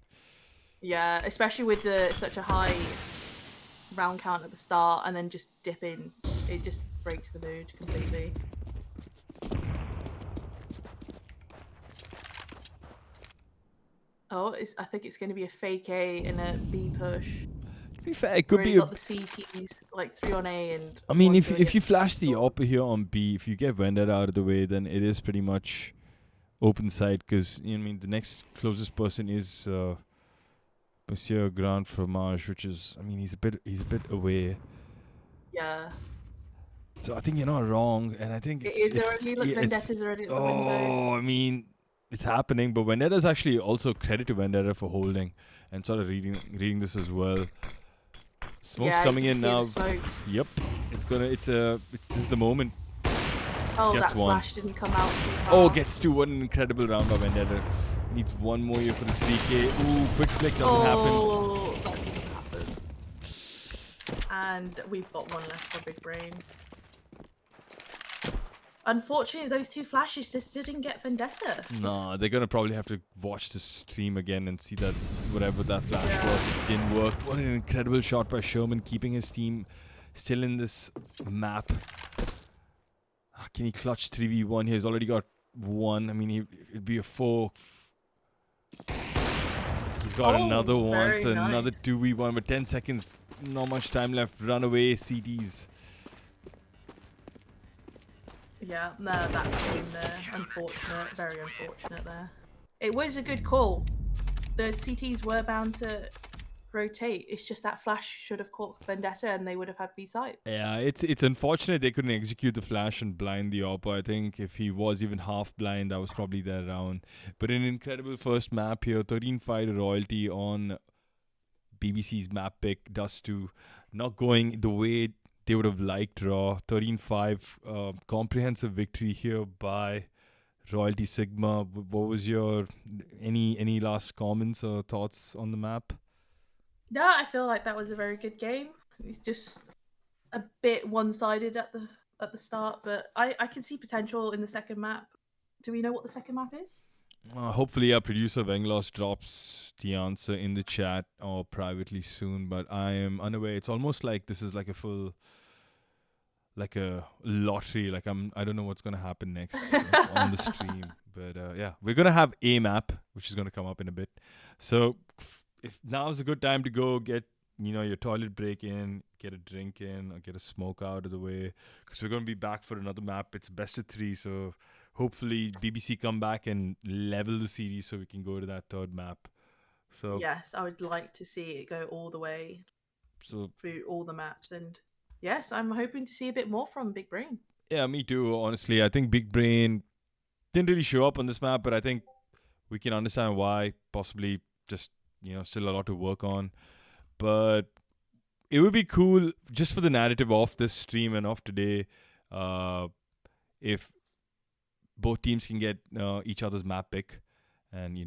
Speaker 4: Yeah, especially with such a high round count at the start and then just dipping, it just breaks the mood completely. Oh, I think it's going to be a fake A and a B push.
Speaker 1: To be fair, it could
Speaker 4: Already
Speaker 1: be
Speaker 4: got the CTs like 3 on A and.
Speaker 1: I mean,
Speaker 4: one
Speaker 1: if
Speaker 4: going
Speaker 1: you
Speaker 4: in.
Speaker 1: flash the op here on B, if you get Vendetta out of the way, then it is pretty much open side, because the next closest person is Monsieur Grand Fromage, which is he's a bit away.
Speaker 4: Yeah.
Speaker 1: So I think you're not wrong, and I think it's
Speaker 4: already look Vendetta's already at the window.
Speaker 1: Oh, I mean, it's happening, but Vendetta's actually also credit to Vendetta for holding and sort of reading this as well. Smoke's coming in now. Yep, this is the moment.
Speaker 4: Oh,
Speaker 1: Gets
Speaker 4: that
Speaker 1: one.
Speaker 4: flash didn't come out too far.
Speaker 1: Oh, gets two. What an incredible round by Vendetta. Needs one more here for the 3K. Ooh, quick flick doesn't happen.
Speaker 4: Oh, that doesn't happen. And we've got one left for Big Brain. Unfortunately, those two flashes just didn't get Vendetta.
Speaker 1: No, they're gonna probably have to watch the stream again and see that whatever that flash was, it didn't work. What an incredible shot by Sherman, keeping his team still in this map. Can he clutch 3v1 here? He's already got one. I mean, it'd be a 4. He's got another one, so
Speaker 4: nice.
Speaker 1: another 2v1, but 10 seconds, not much time left. Run away, CTs.
Speaker 4: Yeah, no, that's been unfortunate, very unfortunate there. It was a good call. The CTs were bound to rotate. It's just that flash should have caught Vendetta and they would have had B site.
Speaker 1: Yeah, it's unfortunate they couldn't execute the flash and blind the Oppo. I think if he was even half blind, that was probably their round. But an incredible first map here, 13-5 royalty on BBC's map pick. Dust 2 not going the way they would have liked. Raw 13-5, comprehensive victory here by Royalty Sigma. What was your any last comments or thoughts on the map?
Speaker 4: No, I feel like that was a very good game. It's just a bit one-sided at the start, but I can see potential in the second map. Do we know what the second map is?
Speaker 1: Hopefully our producer Venglos drops the answer in the chat or privately soon, but I am unaware. It's almost like this is like a full, like a lottery. Like I don't know what's gonna happen next on the stream, but yeah, we're gonna have a map which is gonna come up in a bit. So if now's a good time to go get your toilet break in, get a drink in, or get a smoke out of the way, because we're gonna be back for another map. It's best of 3, so hopefully BBC come back and level the series so we can go to that third map. So
Speaker 4: yes, I would like to see it go all the way through all the maps, and yes, I'm hoping to see a bit more from Big Brain.
Speaker 1: Yeah, me too. Honestly, I think Big Brain didn't really show up on this map, but I think we can understand why. Possibly just still a lot to work on, but it would be cool just for the narrative of this stream and of today, if both teams can get each other's map pick and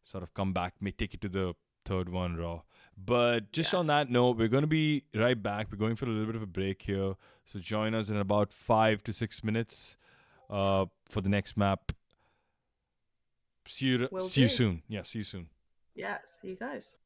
Speaker 1: sort of come back, may take it to the third one raw. But just
Speaker 4: Yeah.
Speaker 1: on that note, we're going to be right back. We're going for a little bit of a break here. So join us in about 5 to 6 minutes for the next map. See you
Speaker 4: Will
Speaker 1: see you
Speaker 4: do.
Speaker 1: soon. Yeah, see you soon.
Speaker 4: Yeah, see you guys.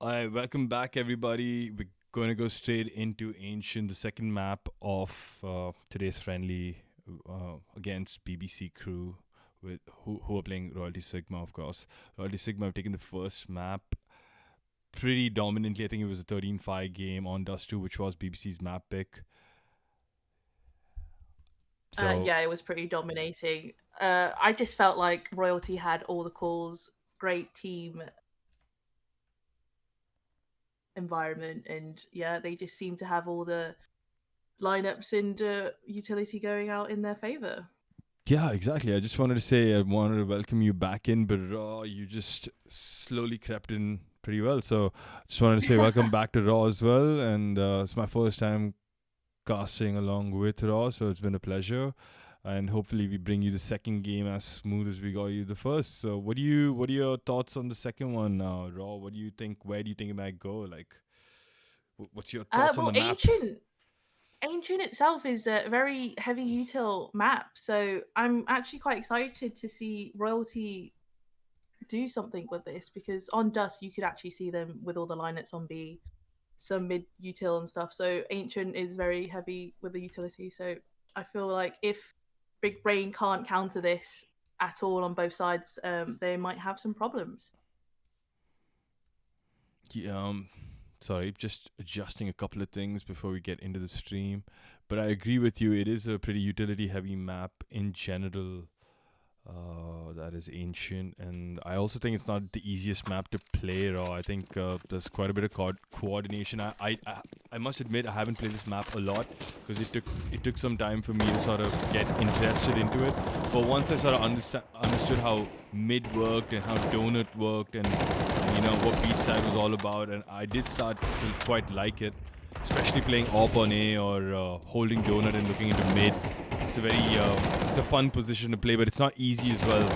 Speaker 1: Alright, welcome back, everybody. We're going to go straight into Ancient, the second map of today's friendly against BBC Crew, with who are playing Royalty Sigma, of course. Royalty Sigma have taken the first map pretty dominantly. I think it was a 13-5 game on Dust 2, which was BBC's map pick. So
Speaker 4: Yeah, it was pretty dominating. I just felt like Royalty had all the calls, great team environment, and yeah, they just seemed to have all the lineups and utility going out in their favor.
Speaker 1: yeah, exactly. I just wanted to say I wanted to welcome you back in, but Raw, you just slowly crept in pretty well. So just wanted to say welcome back to Raw as well. And it's my first time casting along with Raw, so it's been a pleasure. And hopefully we bring you the second game as smooth as we got you the first. So what are your thoughts on the second one now, Raw? What do you think? Where do you think it might go? Like, what's your thoughts on
Speaker 4: Well,
Speaker 1: the map?
Speaker 4: Ancient itself is a very heavy util map, so I'm actually quite excited to see Royalty do something with this, because on Dust you could actually see them with all the lineups on B, some mid util and stuff. So Ancient is very heavy with the utility, so I feel like if Big Brain can't counter this at all on both sides, they might have some problems.
Speaker 1: Yeah, sorry, just adjusting a couple of things before we get into the stream. But I agree with you. It is a pretty utility-heavy map in general. That is Ancient, and I also think it's not the easiest map to play Raw. I think there's quite a bit of coordination. I must admit I haven't played this map a lot because it took some time for me to sort of get interested into it. But once I sort of understood how mid worked and how donut worked, and what B side was all about, and I did start to quite like it, especially playing AWP on A or holding donut and looking into mid. It's a fun position to play, but it's not easy as well.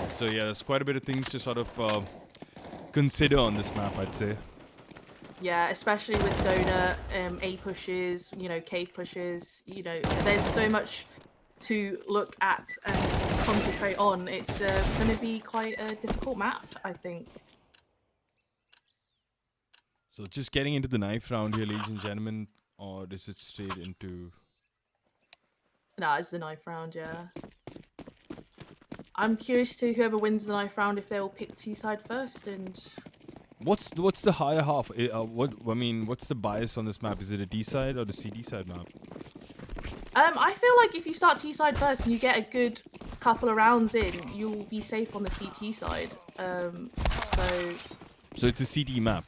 Speaker 1: So yeah, there's quite a bit of things to sort of consider on this map, I'd say.
Speaker 4: Yeah, especially with donut, A pushes, cave pushes. There's so much to look at and concentrate on. It's going to be quite a difficult map, I think.
Speaker 1: So just getting into the knife round here, ladies and gentlemen, or is it straight into?
Speaker 4: Nah, it's the knife round, yeah. I'm curious to whoever wins the knife round if they'll pick T side first, and
Speaker 1: What's the higher half? What's the bias on this map? Is it a D side or the CD side map?
Speaker 4: I feel like if you start T side first and you get a good couple of rounds in, you'll be safe on the CT side.
Speaker 1: So it's a CD map.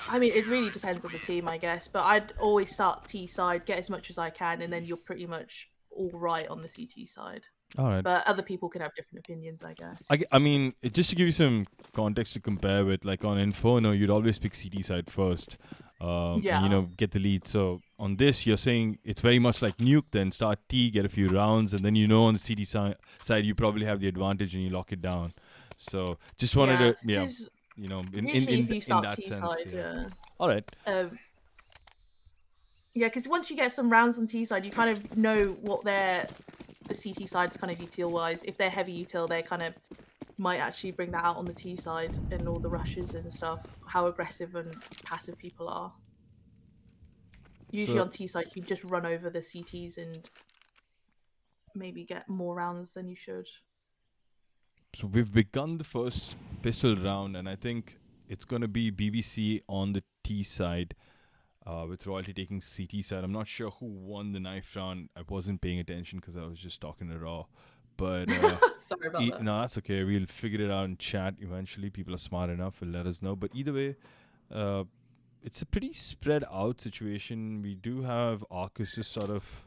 Speaker 4: I mean, it really depends on the team, I guess. But I'd always start T side, get as much as I can, and then you're pretty much all right on the CT side.
Speaker 1: All right.
Speaker 4: But other people can have different opinions, I guess.
Speaker 1: I mean, just to give you some context to compare with, like on Inferno, you'd always pick CT side first,
Speaker 4: Yeah.
Speaker 1: and, get the lead. So on this, you're saying it's very much like Nuke. Then start T, get a few rounds, and then on the CT side, you probably have the advantage and you lock it down. So just wanted to, in that sense.
Speaker 4: T-side,
Speaker 1: yeah. All right.
Speaker 4: Yeah, because once you get some rounds on T side, you kind of know what the CT side's kind of util wise. If they're heavy util, they kind of might actually bring that out on the T side and all the rushes and stuff. How aggressive and passive people are. Usually on T side, you just run over the CTs and maybe get more rounds than you should.
Speaker 1: So we've begun the first pistol round, and I think it's going to be BBC on the T side, with Royalty taking CT side. I'm not sure who won the knife round. I wasn't paying attention because I was just talking to Raw. But
Speaker 4: sorry about that.
Speaker 1: No, that's okay. We'll figure it out in chat eventually. People are smart enough will let us know. But either way, it's a pretty spread out situation. We do have Arcus just sort of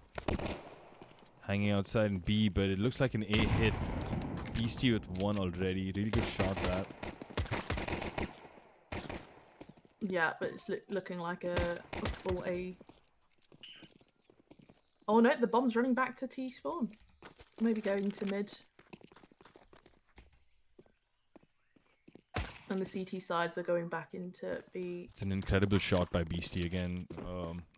Speaker 1: hanging outside in B, but it looks like an A hit. Beastie with one already. Really good shot that.
Speaker 4: Yeah, but it's looking like a full A. Oh no, the bomb's running back to T spawn. Maybe going to mid. And the CT sides are going back into B.
Speaker 1: It's an incredible shot by Beastie again.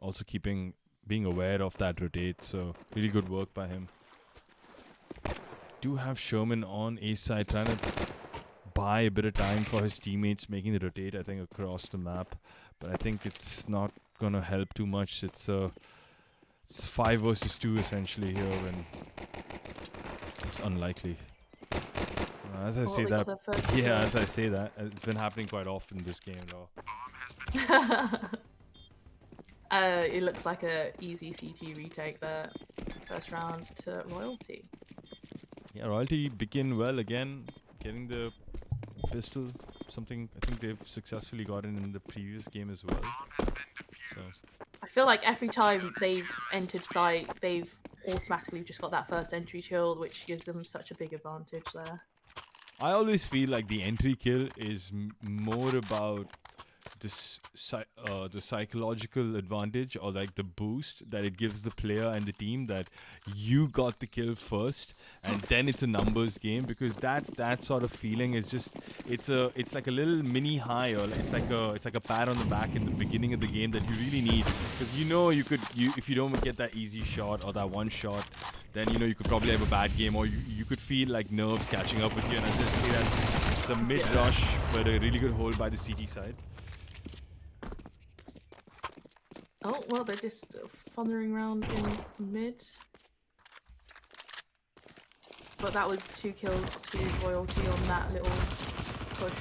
Speaker 1: Also being aware of that rotate, so really good work by him. Do have Sherman on A side trying to buy a bit of time for his teammates making the rotate, I think, across the map. But I think it's not gonna help too much. It's 5 versus 2 essentially here, and it's unlikely. As I
Speaker 4: Oh,
Speaker 1: say
Speaker 4: they
Speaker 1: that,
Speaker 4: got their first
Speaker 1: yeah,
Speaker 4: kill.
Speaker 1: as I say that, it's been happening quite often this game, though.
Speaker 4: It looks like a easy CT retake there. First round to Royalty.
Speaker 1: Yeah, Royalty begin well again, getting the pistol. Something I think they've successfully gotten in the previous game as well. So.
Speaker 4: I feel like every time they've entered site, they've automatically just got that first entry kill, which gives them such a big advantage there.
Speaker 1: I always feel like the entry kill is more about the psychological advantage, or like the boost that it gives the player and the team, that you got the kill first and then it's a numbers game, because that sort of feeling is just it's like a little mini high, or it's like a pat on the back in the beginning of the game that you really need, because if you don't get that easy shot or that one shot, then you could probably have a bad game, or you could feel like nerves catching up with you. And I just say that it's a mid rush, but a really good hold by the CT side.
Speaker 4: Oh, well, they're just thundering around in mid. But that was 2 kills to Royalty on that little push.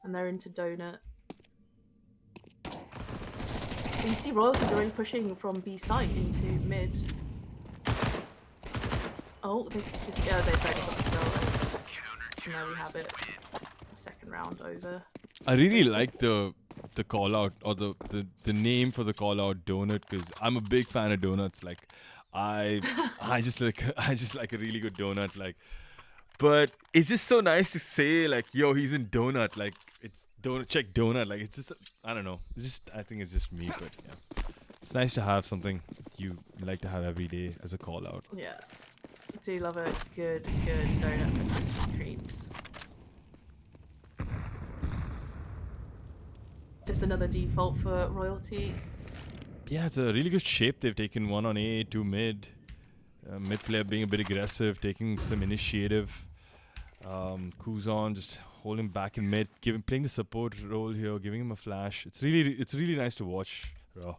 Speaker 4: And they're into Donut. And you see Royalty's already pushing from B site into mid. Oh, they just, yeah, they've already got the kill. And there we have it. Second round over.
Speaker 1: I really like the call out, or the name for the call out, Donut, because I'm a big fan of donuts. Like I just like a really good donut. Like, but it's just so nice to say like, yo, he's in donut. Like it's donut, check donut. Like it's just, I don't know. It's just, I think it's just me, but yeah, it's nice to have something you like to have every day as a call out.
Speaker 4: Yeah. Do love a good donut for Christmas creeps. Just another default for Royalty.
Speaker 1: Yeah, it's a really good shape they've taken. 1 on A, 2 mid. Mid player being a bit aggressive, taking some initiative. Kuzon just holding back in mid, playing the support role here, giving him a flash. It's really nice to watch. Raw.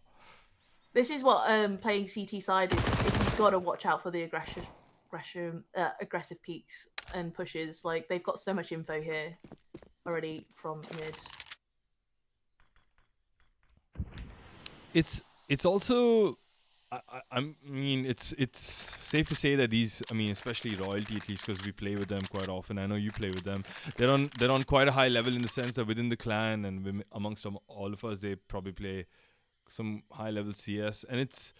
Speaker 4: This is what playing CT side is. You've got to watch out for the aggressive peaks and pushes. Like, they've got so much info here already from mid.
Speaker 1: It's also, I mean, it's safe to say that these, I mean, especially Royalty, at least because we play with them quite often. I know you play with them. They're on quite a high level, in the sense that within the clan and amongst all of us, they probably play some high level CS. And it's,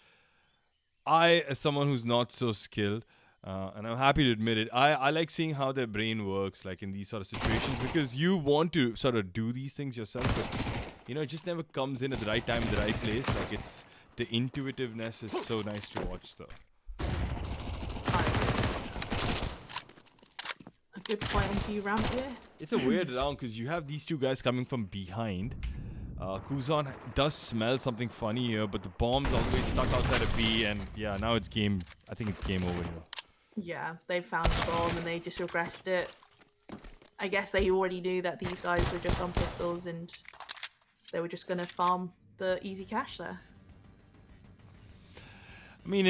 Speaker 1: I, as someone who's not so skilled, and I'm happy to admit it, I like seeing how their brain works, like in these sort of situations, because you want to sort of do these things yourself, but it just never comes in at the right time, in the right place. Like, it's, the intuitiveness is so nice to watch, though.
Speaker 4: A good point onto you ramp here.
Speaker 1: It's a weird round because you have these two guys coming from behind. Kuzon does smell something funny here, but the bomb's always stuck outside of B, and yeah, now it's game. I think it's game over here.
Speaker 4: Yeah, they found the bomb and they just regressed it. I guess they already knew that these guys were just on pistols and they were just going to farm the easy cash there.
Speaker 1: I mean,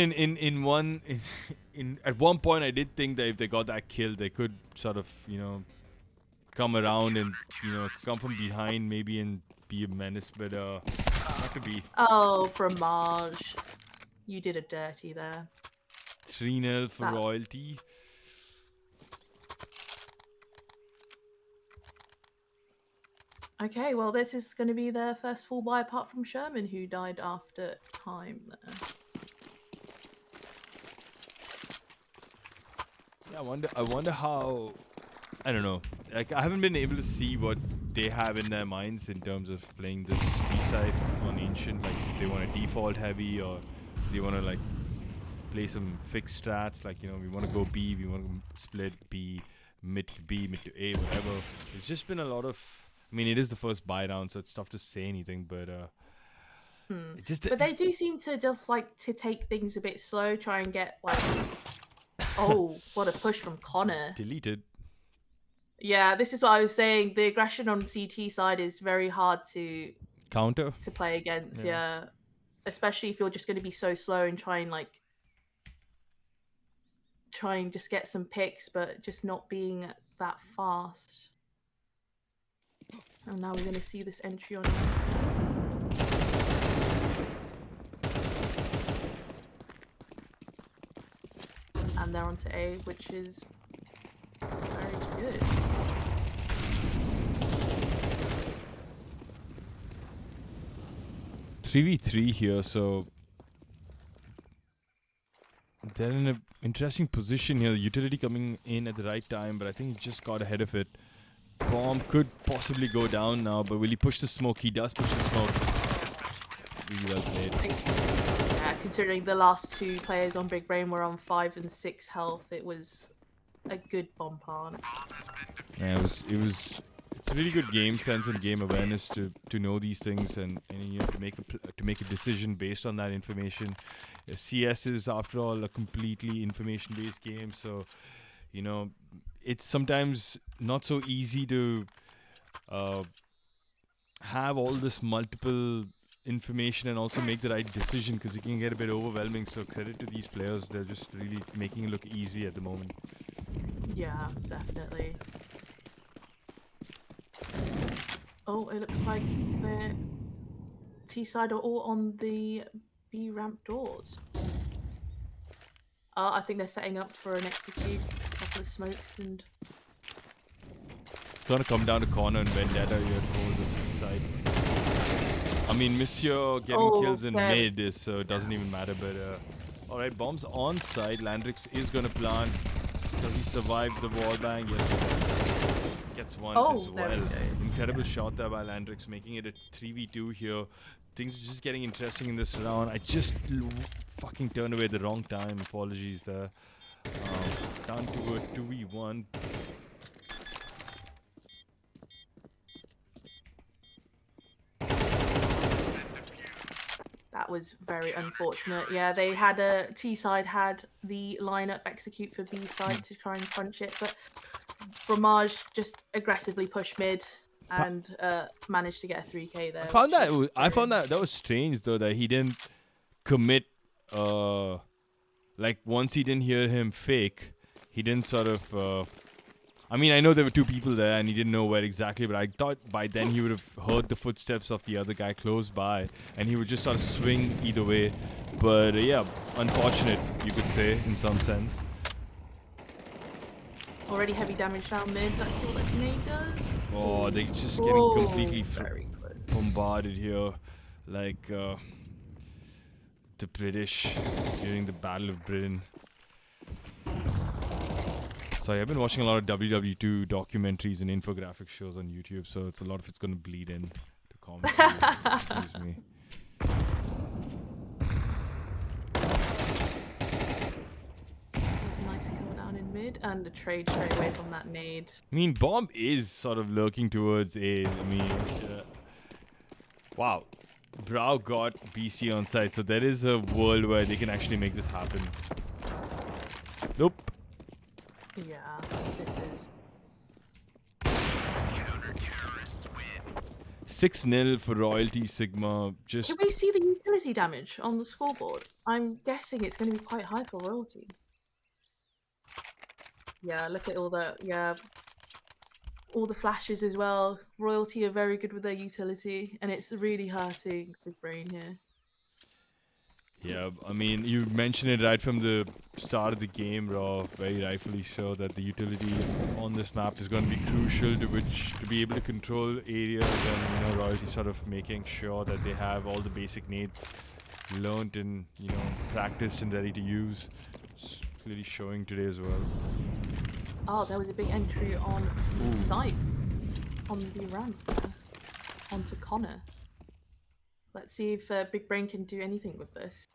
Speaker 1: at one point, I did think that if they got that kill, they could sort of, come around and, come from behind maybe and be a menace, but not to be.
Speaker 4: Oh, Fromage. You did a dirty there.
Speaker 1: 3-0 for Royalty.
Speaker 4: Okay, well, this is going to be their first full buy apart from Sherman, who died after time there.
Speaker 1: Yeah, I wonder how, I don't know. Like, I haven't been able to see what they have in their minds in terms of playing this B-side on Ancient. Like, if they want to default heavy, or they want to, like, play some fixed strats. Like, we want to go B, we want to split B, mid to B, mid to A, whatever. It's just been a lot of, I mean, it is the first buy down, so it's tough to say anything, but
Speaker 4: but they do seem to just like to take things a bit slow, try and get like, oh, what a push from Connor.
Speaker 1: Deleted.
Speaker 4: Yeah, this is what I was saying. The aggression on CT side is very hard
Speaker 1: Counter.
Speaker 4: to play against.
Speaker 1: Yeah.
Speaker 4: Yeah, especially if you're just going to be so slow and try and just get some picks, but just not being that fast. And now we're going to see this entry on. And they're onto A, which is very good.
Speaker 1: Three v three here, so they're in an interesting position here. Utility coming in at the right time, but I think he just got ahead of it. Bomb could possibly go down now, but will he push the smoke? He does push the smoke. Really well played.
Speaker 4: Yeah, considering the last two players on Big Brain were on 5 and 6 health, it was a good bomb plant.
Speaker 1: Yeah, it's a really good game sense and game awareness to know these things and you know, to make a decision based on that information. CS is after all a completely information based game, so you know it's sometimes not so easy to have all this multiple information and also make the right decision, because it can get a bit overwhelming. So credit to these players, they're just really making it look easy at the moment.
Speaker 4: Yeah, definitely. Oh, it looks like the T side are all on the B ramp doors. I think they're setting up for an execute. A couple of smokes and.
Speaker 1: It's gonna come down to corner and Vendetta here towards the B side. I mean, Monsieur getting kills in mid is, so it doesn't even matter. But alright, bombs on side. Landrix is gonna plant. Does he survive the wall bang? Yes, he does. Gets one as well. Incredible shot there by Landrix, making it a 3v2 here. Things are just getting interesting in this round. I just fucking turned away at the wrong time. Apologies there. Down to a 2v1.
Speaker 4: That was very unfortunate. Yeah, they had T side had the lineup execute for B side to try and crunch it, but Fromage just aggressively pushed mid and managed to get a 3k there.
Speaker 1: I found that was strange though, that he didn't commit. Like once he didn't hear him fake, he didn't sort of. I mean, I know there were two people there and he didn't know where exactly, but I thought by then he would have heard the footsteps of the other guy close by and he would just sort of swing either way. But yeah, unfortunate, you could say, in some sense.
Speaker 4: Already heavy damage down mid. Let's see what this nade does.
Speaker 1: Oh, they're just getting completely bombarded here. Like the British during the Battle of Britain. Sorry, I've been watching a lot of WW2 documentaries and infographic shows on YouTube, so it's a lot of it's going to bleed in to commentary. Excuse me.
Speaker 4: Nice kill down in mid and a trade straight away from that nade.
Speaker 1: I mean, Bomb is sort of lurking towards A. I mean, wow. Brow got BC on site, so there is a world where they can actually make this happen. Nope.
Speaker 4: Yeah, this is
Speaker 1: 6-0 for Royalty Sigma. Just
Speaker 4: Can we see the utility damage on the scoreboard? I'm guessing it's going to be quite high for Royalty. Yeah, look at all the flashes as well. Royalty are very good with their utility, and it's really hurting Big Brain here.
Speaker 1: yeah, I mean, you mentioned it right from the start of the game, Raw, very rightfully so, that the utility on this map is going to be crucial to be able to control areas, and Royalty sort of making sure that they have all the basic needs learned and practiced and ready to use. It's clearly showing today as well.
Speaker 4: Oh, there was a big entry on the site, on the ramp, onto Connor. Let's see if Big Brain can do anything with this.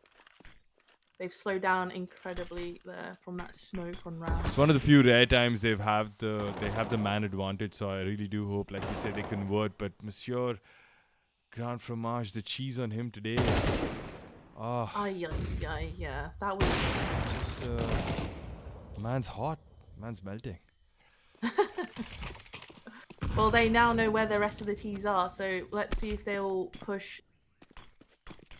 Speaker 4: They've slowed down incredibly there from that smoke on round.
Speaker 1: It's one of the few rare times they have the man advantage, so I really do hope, like you said, they convert. But Monsieur Grand Fromage, the cheese on him today.
Speaker 4: Yeah, that was
Speaker 1: Just man's hot, man's melting.
Speaker 4: Well, they now know where the rest of the T's are, so let's see if they'll push.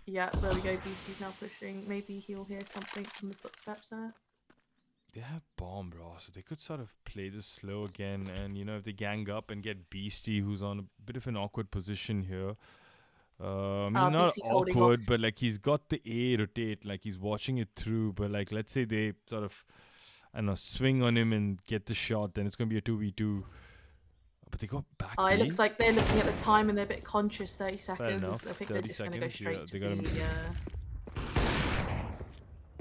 Speaker 4: Yeah, there we go. BC's now pushing. Maybe he'll hear something from the footsteps there.
Speaker 1: They have bomb, bro, so they could sort of play this slow again. And you know, if they gang up and get Beastie, who's on a bit of an awkward position here. I mean, not
Speaker 4: Beastie's holding off.
Speaker 1: awkward, but like he's got the A rotate, like he's watching it through. But like, let's say they sort of, I don't know, swing on him and get the shot, then it's gonna be a 2v2. But they got back.
Speaker 4: It looks like they're looking at the time and they're a bit conscious. 30 seconds.
Speaker 1: enough.
Speaker 4: I think they're
Speaker 1: 30
Speaker 4: just going to go
Speaker 1: seconds,
Speaker 4: straight
Speaker 1: yeah,
Speaker 4: to
Speaker 1: they gotta
Speaker 4: the.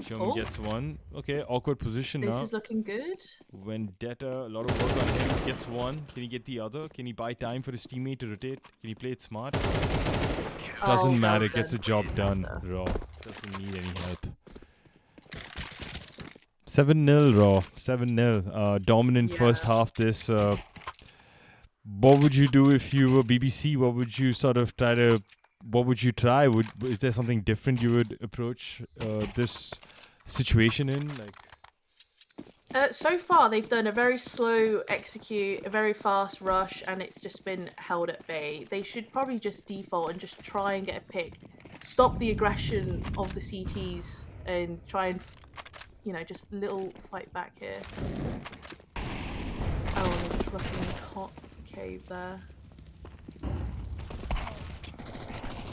Speaker 1: Xiaomi gets one. Okay, awkward position
Speaker 4: This
Speaker 1: now.
Speaker 4: is looking good.
Speaker 1: Vendetta, a lot of work on him. Gets one. Can he get the other? Can he buy time for his teammate to rotate? Can he play it smart? Doesn't matter. Gets the job done. Raw. Doesn't need any help. 7-0 Raw. 7-0. Dominant first half this. What would you do if you were BBC? What would you sort of try to... What would you try? Is there something different you would approach this situation in? Like,
Speaker 4: so far, they've done a very slow execute, a very fast rush, and it's just been held at bay. They should probably just default and just try and get a pick. Stop the aggression of the CTs and try and, you know, just little fight back here. Oh, they're just rushing the hot cave there.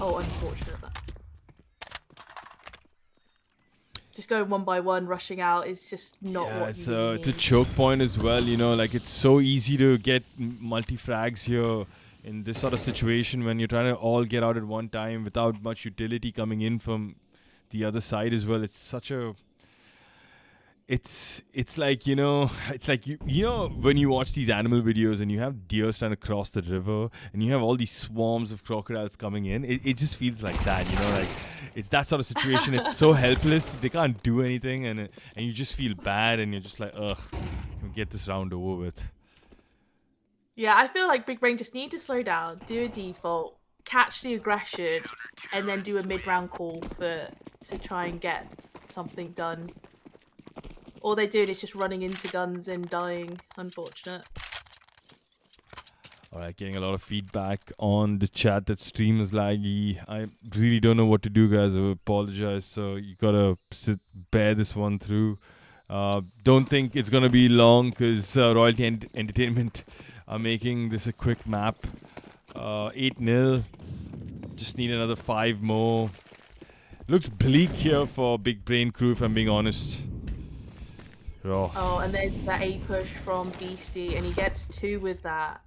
Speaker 4: Oh, unfortunate that. Just going one by one, rushing out is just not what you need.
Speaker 1: It's a choke point as well, you know, like it's so easy to get multi-frags here in this sort of situation when you're trying to all get out at one time without much utility coming in from the other side as well. It's such a... It's like, you know, it's like, you know, when you watch these animal videos and you have deers trying to cross the river and you have all these swarms of crocodiles coming in, it just feels like that, you know, like it's that sort of situation. It's so helpless. They can't do anything and you just feel bad and you're just like, ugh, can we get this round over with?
Speaker 4: Yeah, I feel like Big Brain just need to slow down, do a default, catch the aggression, and then do a mid-round call to try and get something done. All they're doing is just running into guns and dying. Unfortunate.
Speaker 1: Alright, getting a lot of feedback on the chat that stream is laggy. I really don't know what to do, guys. I apologize. So you gotta bear this one through. Don't think it's gonna be long because Royalty Entertainment are making this a quick map. 8-0. Just need another 5 more. Looks bleak here for Big Brain Crew, if I'm being honest. Raw.
Speaker 4: Oh, and there's that A push from Beastie, and he gets 2 with that.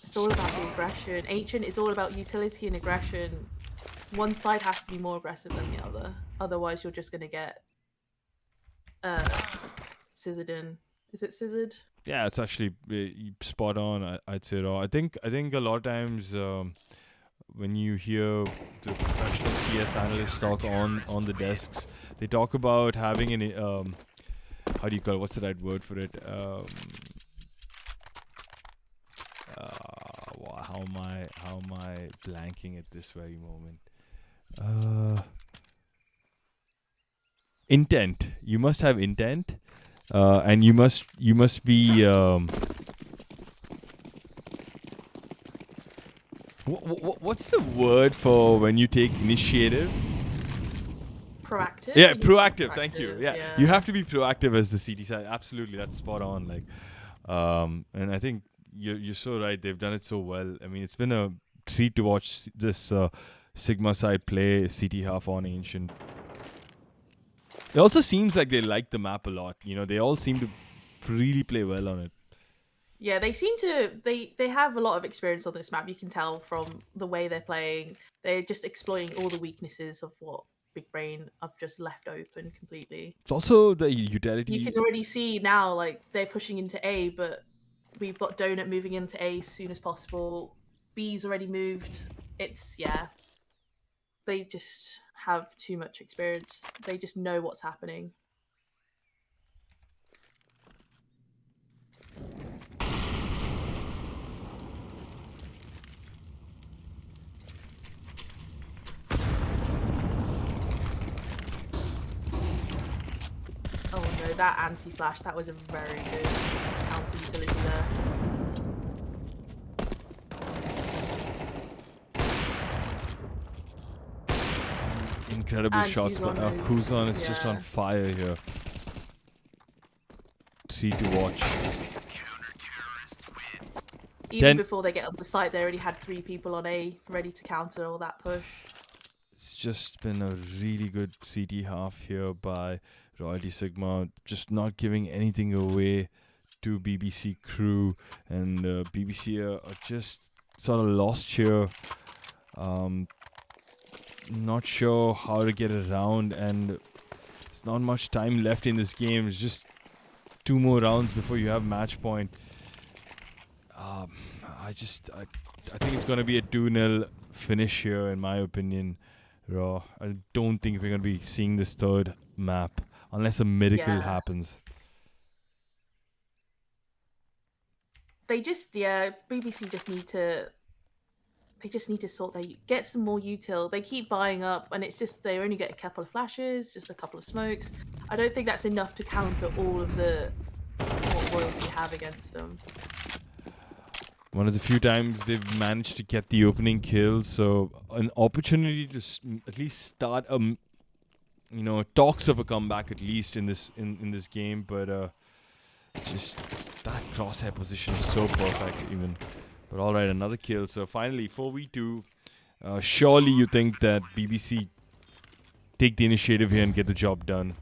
Speaker 4: It's all about the aggression. Ancient is all about utility and aggression. One side has to be more aggressive than the other. Otherwise, you're just going to get scissored in. Is it scissored?
Speaker 1: Yeah, it's actually spot on. I'd say Raw. I think a lot of times when you hear the professional CS analysts talk on the desks, they talk about having an how do you call it? What's the right word for it? How am I blanking at this very moment? Intent. You must have intent, and you must be. What's the word for when you take initiative?
Speaker 4: Proactive?
Speaker 1: Yeah, proactive. Thank you. Yeah, you have to be proactive as the CT side. Absolutely, that's spot on. Like, and I think you're so right. They've done it so well. I mean, it's been a treat to watch this Sigma side play CT half on Ancient. It also seems like they like the map a lot. You know, they all seem to really play well on it.
Speaker 4: Yeah, they seem to. They have a lot of experience on this map. You can tell from the way they're playing. They're just exploiting all the weaknesses of what Big Brain have just left open completely.
Speaker 1: It's also the utility.
Speaker 4: You can already see now, like, they're pushing into A, but we've got Donut moving into A as soon as possible. B's already moved. It's, yeah. They just have too much experience. They just know what's happening. Oh, go. That anti-flash, that was a very good counter utility there.
Speaker 1: Incredible
Speaker 4: And
Speaker 1: shots, but
Speaker 4: Kuzan
Speaker 1: Kuzan is just on
Speaker 4: yeah.
Speaker 1: fire here. See to watch.
Speaker 4: Even
Speaker 1: Then-
Speaker 4: before they get onto site, they already had 3 people on A ready to counter all that push.
Speaker 1: It's just been a really good CT half here by Royalty Sigma, just not giving anything away to BBC crew, and BBC are just sort of lost here. Not sure how to get around, and there's not much time left in this game. It's just 2 more rounds before you have match point. I think it's gonna be a 2-0 finish here, in my opinion. Raw. I don't think we're gonna be seeing this third map unless a miracle
Speaker 4: Yeah.
Speaker 1: happens.
Speaker 4: They just, BBC just need to. They just need to get some more util. They keep buying up, and it's just they only get a couple of flashes, just a couple of smokes. I don't think that's enough to counter all of what Royalty have against them.
Speaker 1: One of the few times they've managed to get the opening kill, so an opportunity to at least start talks of a comeback at least in this game, but just that crosshair position is so perfect even. But all right, another kill. So finally 4v2. Surely you think that BBC take the initiative here and get the job done.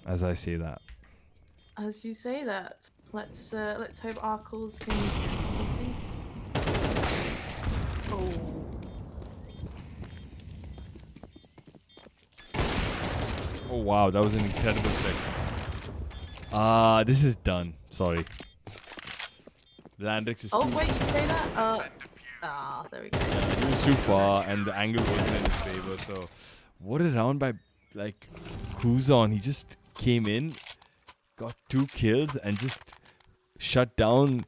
Speaker 1: As I say that.
Speaker 4: As you say that, let's hope Arkles can do something.
Speaker 1: Oh wow, that was an incredible pick. This is done. Sorry. Landix is
Speaker 4: Oh
Speaker 1: too,
Speaker 4: wait, you say that? There we go.
Speaker 1: yeah, he was too far and the angle wasn't in his favor. So what a round by Kuzan. He just came in, got 2 kills and just shut down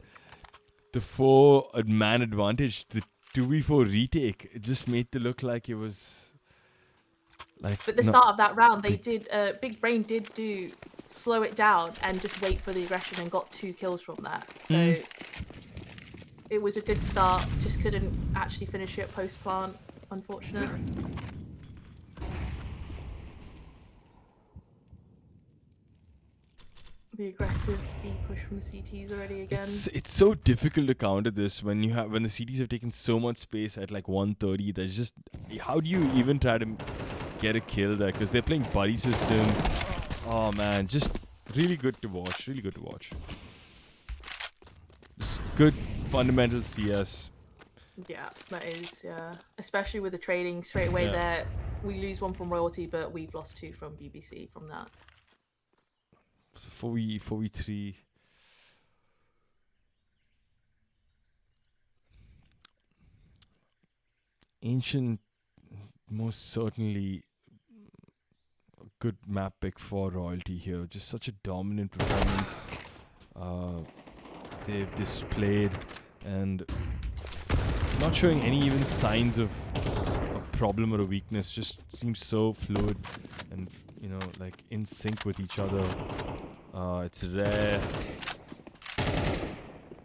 Speaker 1: the 4-man advantage. The 2v4 retake. It just made it look like it was
Speaker 4: But the start of that round, they did. Big Brain did slow it down and just wait for the aggression and got 2 kills from that. So it was a good start. Just couldn't actually finish it post plant, unfortunate. The aggressive B push from the CTs already again.
Speaker 1: It's so difficult to counter this when the CTs have taken so much space at 130. There's just, how do you even try to get a kill there? Because they're playing buddy system. Oh man, just really good to watch. Really good to watch. Just good fundamental CS.
Speaker 4: Yeah, that is, yeah. Especially with the trading straight away there. We lose 1 from Royalty, but we've lost 2 from BBC from that.
Speaker 1: So 4v3. Ancient, most certainly a good map pick for Royalty here. Just such a dominant performance they've displayed, and not showing any even signs of a problem or a weakness. Just seems so fluid and in sync with each other. It's rare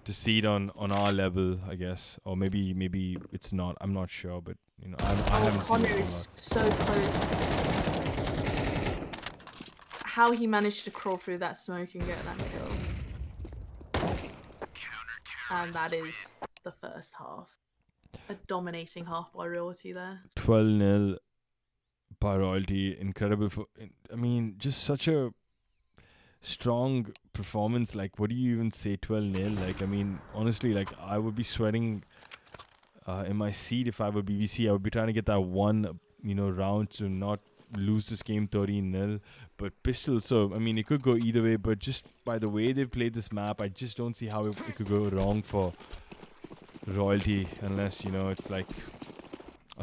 Speaker 1: to see it on our level, I guess, or maybe it's not. I'm not sure, but I haven't seen
Speaker 4: Connor
Speaker 1: it a
Speaker 4: is
Speaker 1: lot.
Speaker 4: so close. How he managed to crawl through that smoke and get that kill. And that is the first half. A dominating half by Royalty there.
Speaker 1: 12-0 by Royalty. Incredible. Just such a strong performance. What do you even say 12-0? Honestly, I would be sweating in my seat if I were BBC. I would be trying to get that one, round to not lose this game 13-0. But Pistol, so, it could go either way. But just by the way they've played this map, I just don't see how it could go wrong for Royalty, unless, it's a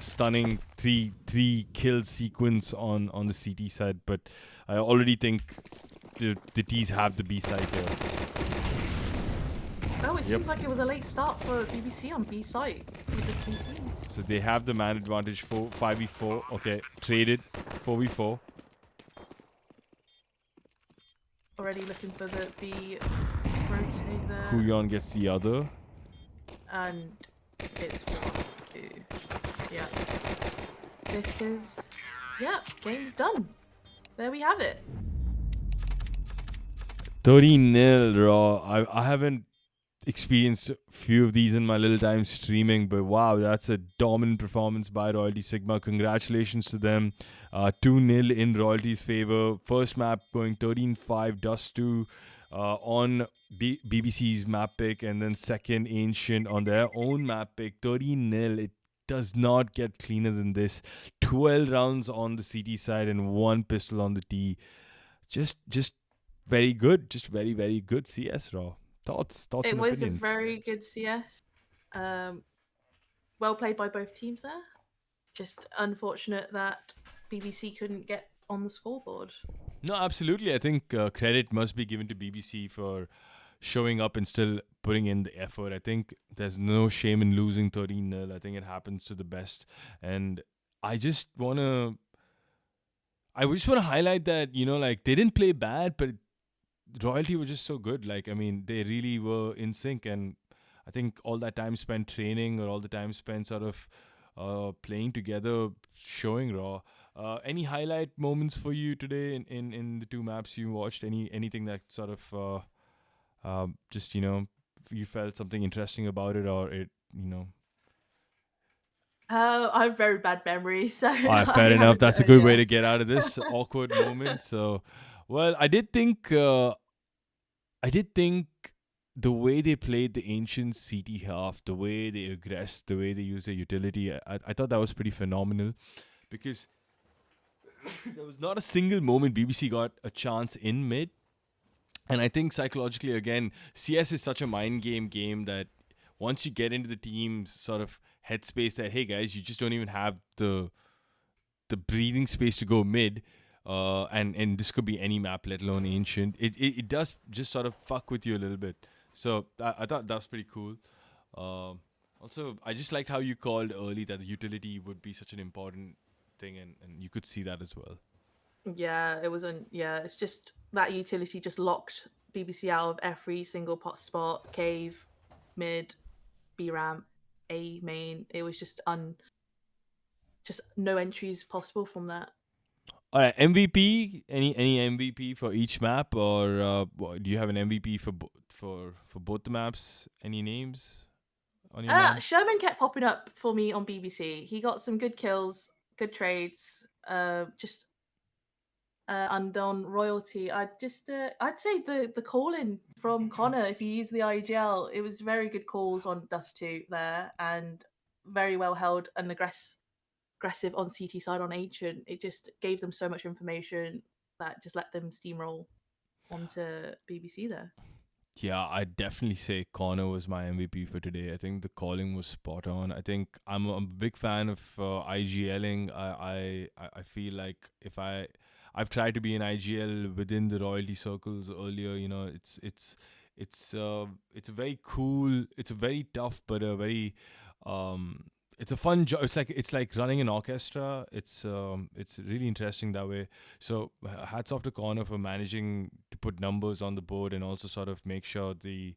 Speaker 1: stunning three kill sequence on the CT side. But I already think the T's have the B side here.
Speaker 4: Oh, it seems like it was a late start for BBC on B site with the CTs.
Speaker 1: So they have the man advantage for 5v4. Okay, traded 4v4.
Speaker 4: already looking for the B rotate there.
Speaker 1: Kuyon gets the other.
Speaker 4: And it's 4-2. Yeah. This is... Yeah, game's done. There we have it.
Speaker 1: 30-0 raw. I haven't experienced a few of these in my little time streaming, but wow, that's a dominant performance by Royalty Sigma. Congratulations to them. 2-0 in Royalty's favor. First map going 13-5 Dust 2 on BBC's map pick, and then second Ancient on their own map pick. 13-0. It does not get cleaner than this. 12 rounds on the CT side and 1 pistol on the T. Just very good. Just very, very good CS raw. Thoughts
Speaker 4: It
Speaker 1: and
Speaker 4: was
Speaker 1: opinions.
Speaker 4: a very good CS. Well played by both teams there. Just unfortunate that BBC couldn't get on the scoreboard.
Speaker 1: No, absolutely. I think credit must be given to BBC for showing up and still putting in the effort. I think there's no shame in losing 13-0. I think it happens to the best. And I just want to highlight that, like, they didn't play bad, but Royalty was just so good. Like, I mean, they really were in sync, and I think all that time spent training or all the time spent sort of playing together, showing raw. Any highlight moments for you today in the two maps you watched? Anything that sort of just, you felt something interesting about it, or it,
Speaker 4: I have very bad memory, so
Speaker 1: fair enough. That's a good way to get out of this awkward moment. So, well, I did think the way they played the ancient CT half, the way they aggressed, the way they used their utility, I thought that was pretty phenomenal, because there was not a single moment BBC got a chance in mid. And I think psychologically, again, CS is such a mind game that once you get into the team's sort of headspace that, hey guys, you just don't even have the breathing space to go mid, and this could be any map, let alone ancient. It does just sort of fuck with you a little bit. So I thought that was pretty cool. Also, I just liked how you called early that the utility would be such an important thing, and you could see that as well.
Speaker 4: Yeah, it wasn't. Yeah, it's just that utility just locked BBC out of every single pot spot, cave, mid, B ramp, A main. It was just just no entries possible from that.
Speaker 1: All right, MVP. Any MVP for each map, or do you have an MVP for both the maps? Any names on your mind?
Speaker 4: Sherman kept popping up for me on BBC. He got some good kills, good trades. And on Royalty, I'd say the call in from Connor, if you use the IGL, it was very good calls on Dust 2 there, and very well held and aggressive on CT side on Ancient. It just gave them so much information that just let them steamroll onto BBC there.
Speaker 1: Yeah, I'd definitely say Connor was my MVP for today. I think the calling was spot on. I think I'm a big fan of IGLing. I feel like if I've tried to be an IGL within the royalty circles earlier. It's a very cool. It's a very tough, but a very it's a fun job. It's like running an orchestra. It's really interesting that way. So hats off to Connor for managing to put numbers on the board and also sort of make sure the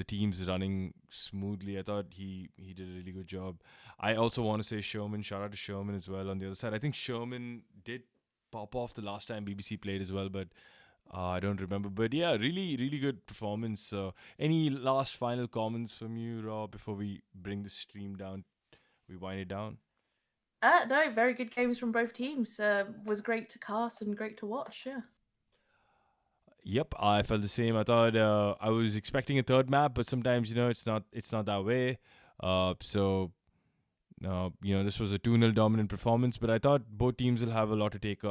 Speaker 1: team's running smoothly. I thought he did a really good job. I also want to say Sherman. Shout out to Sherman as well on the other side. I think Sherman did pop off the last time BBC played as well, but I don't remember. But yeah, really, really good performance. Any last final comments from you, Rob, before we bring the stream down? We wind it down.
Speaker 4: No, very good games from both teams. Was great to cast and great to watch. Yeah.
Speaker 1: Yep, I felt the same. I thought I was expecting a third map, but sometimes it's not that way. So this was a 2-0 dominant performance, but I thought both teams will have a lot to take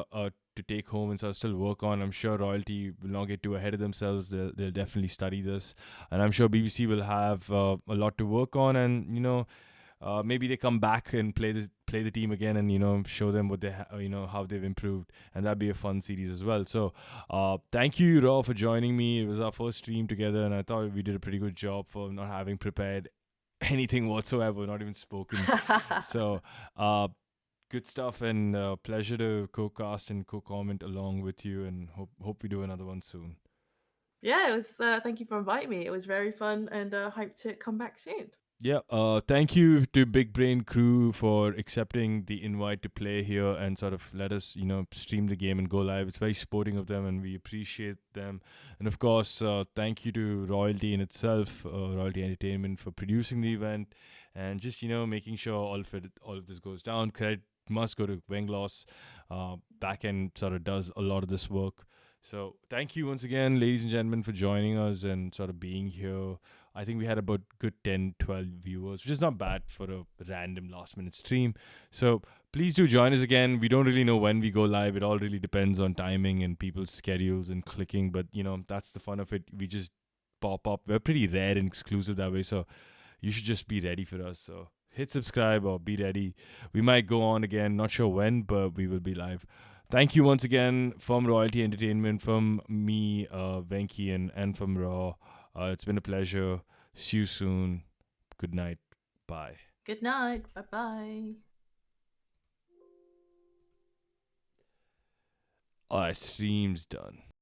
Speaker 1: home and sort of still work on. I'm sure Royalty will not get too ahead of themselves. They'll definitely study this, and I'm sure BBC will have a lot to work on, and maybe they come back and play the team again, and show them what they how they've improved, and that'd be a fun series as well. So thank you, Raw, for joining me. It was our first stream together, and I thought we did a pretty good job for not having prepared anything whatsoever, not even spoken. So good stuff, and pleasure to co-cast and co-comment along with you, and hope we do another one soon.
Speaker 4: Yeah, it was. Thank you for inviting me. It was very fun, and hope to come back soon.
Speaker 1: Yeah, thank you to Big Brain Crew for accepting the invite to play here and sort of let us, stream the game and go live. It's very sporting of them, and we appreciate them. And of course, thank you to Royalty in itself, Royalty Entertainment, for producing the event and just making sure all of this goes down. Credit must go to Wengloss. Back end sort of does a lot of this work. So thank you once again, ladies and gentlemen, for joining us and sort of being here. I think we had about good 10, 12 viewers, which is not bad for a random last minute stream. So please do join us again. We don't really know when we go live. It all really depends on timing and people's schedules and clicking. But, that's the fun of it. We just pop up. We're pretty rare and exclusive that way. So you should just be ready for us. So hit subscribe or be ready. We might go on again. Not sure when, but we will be live. Thank you once again from Royalty Entertainment, from me, Venky, and from Raw. It's been a pleasure. See you soon. Good night. Bye.
Speaker 4: Good night. Bye bye.
Speaker 1: Our stream's done.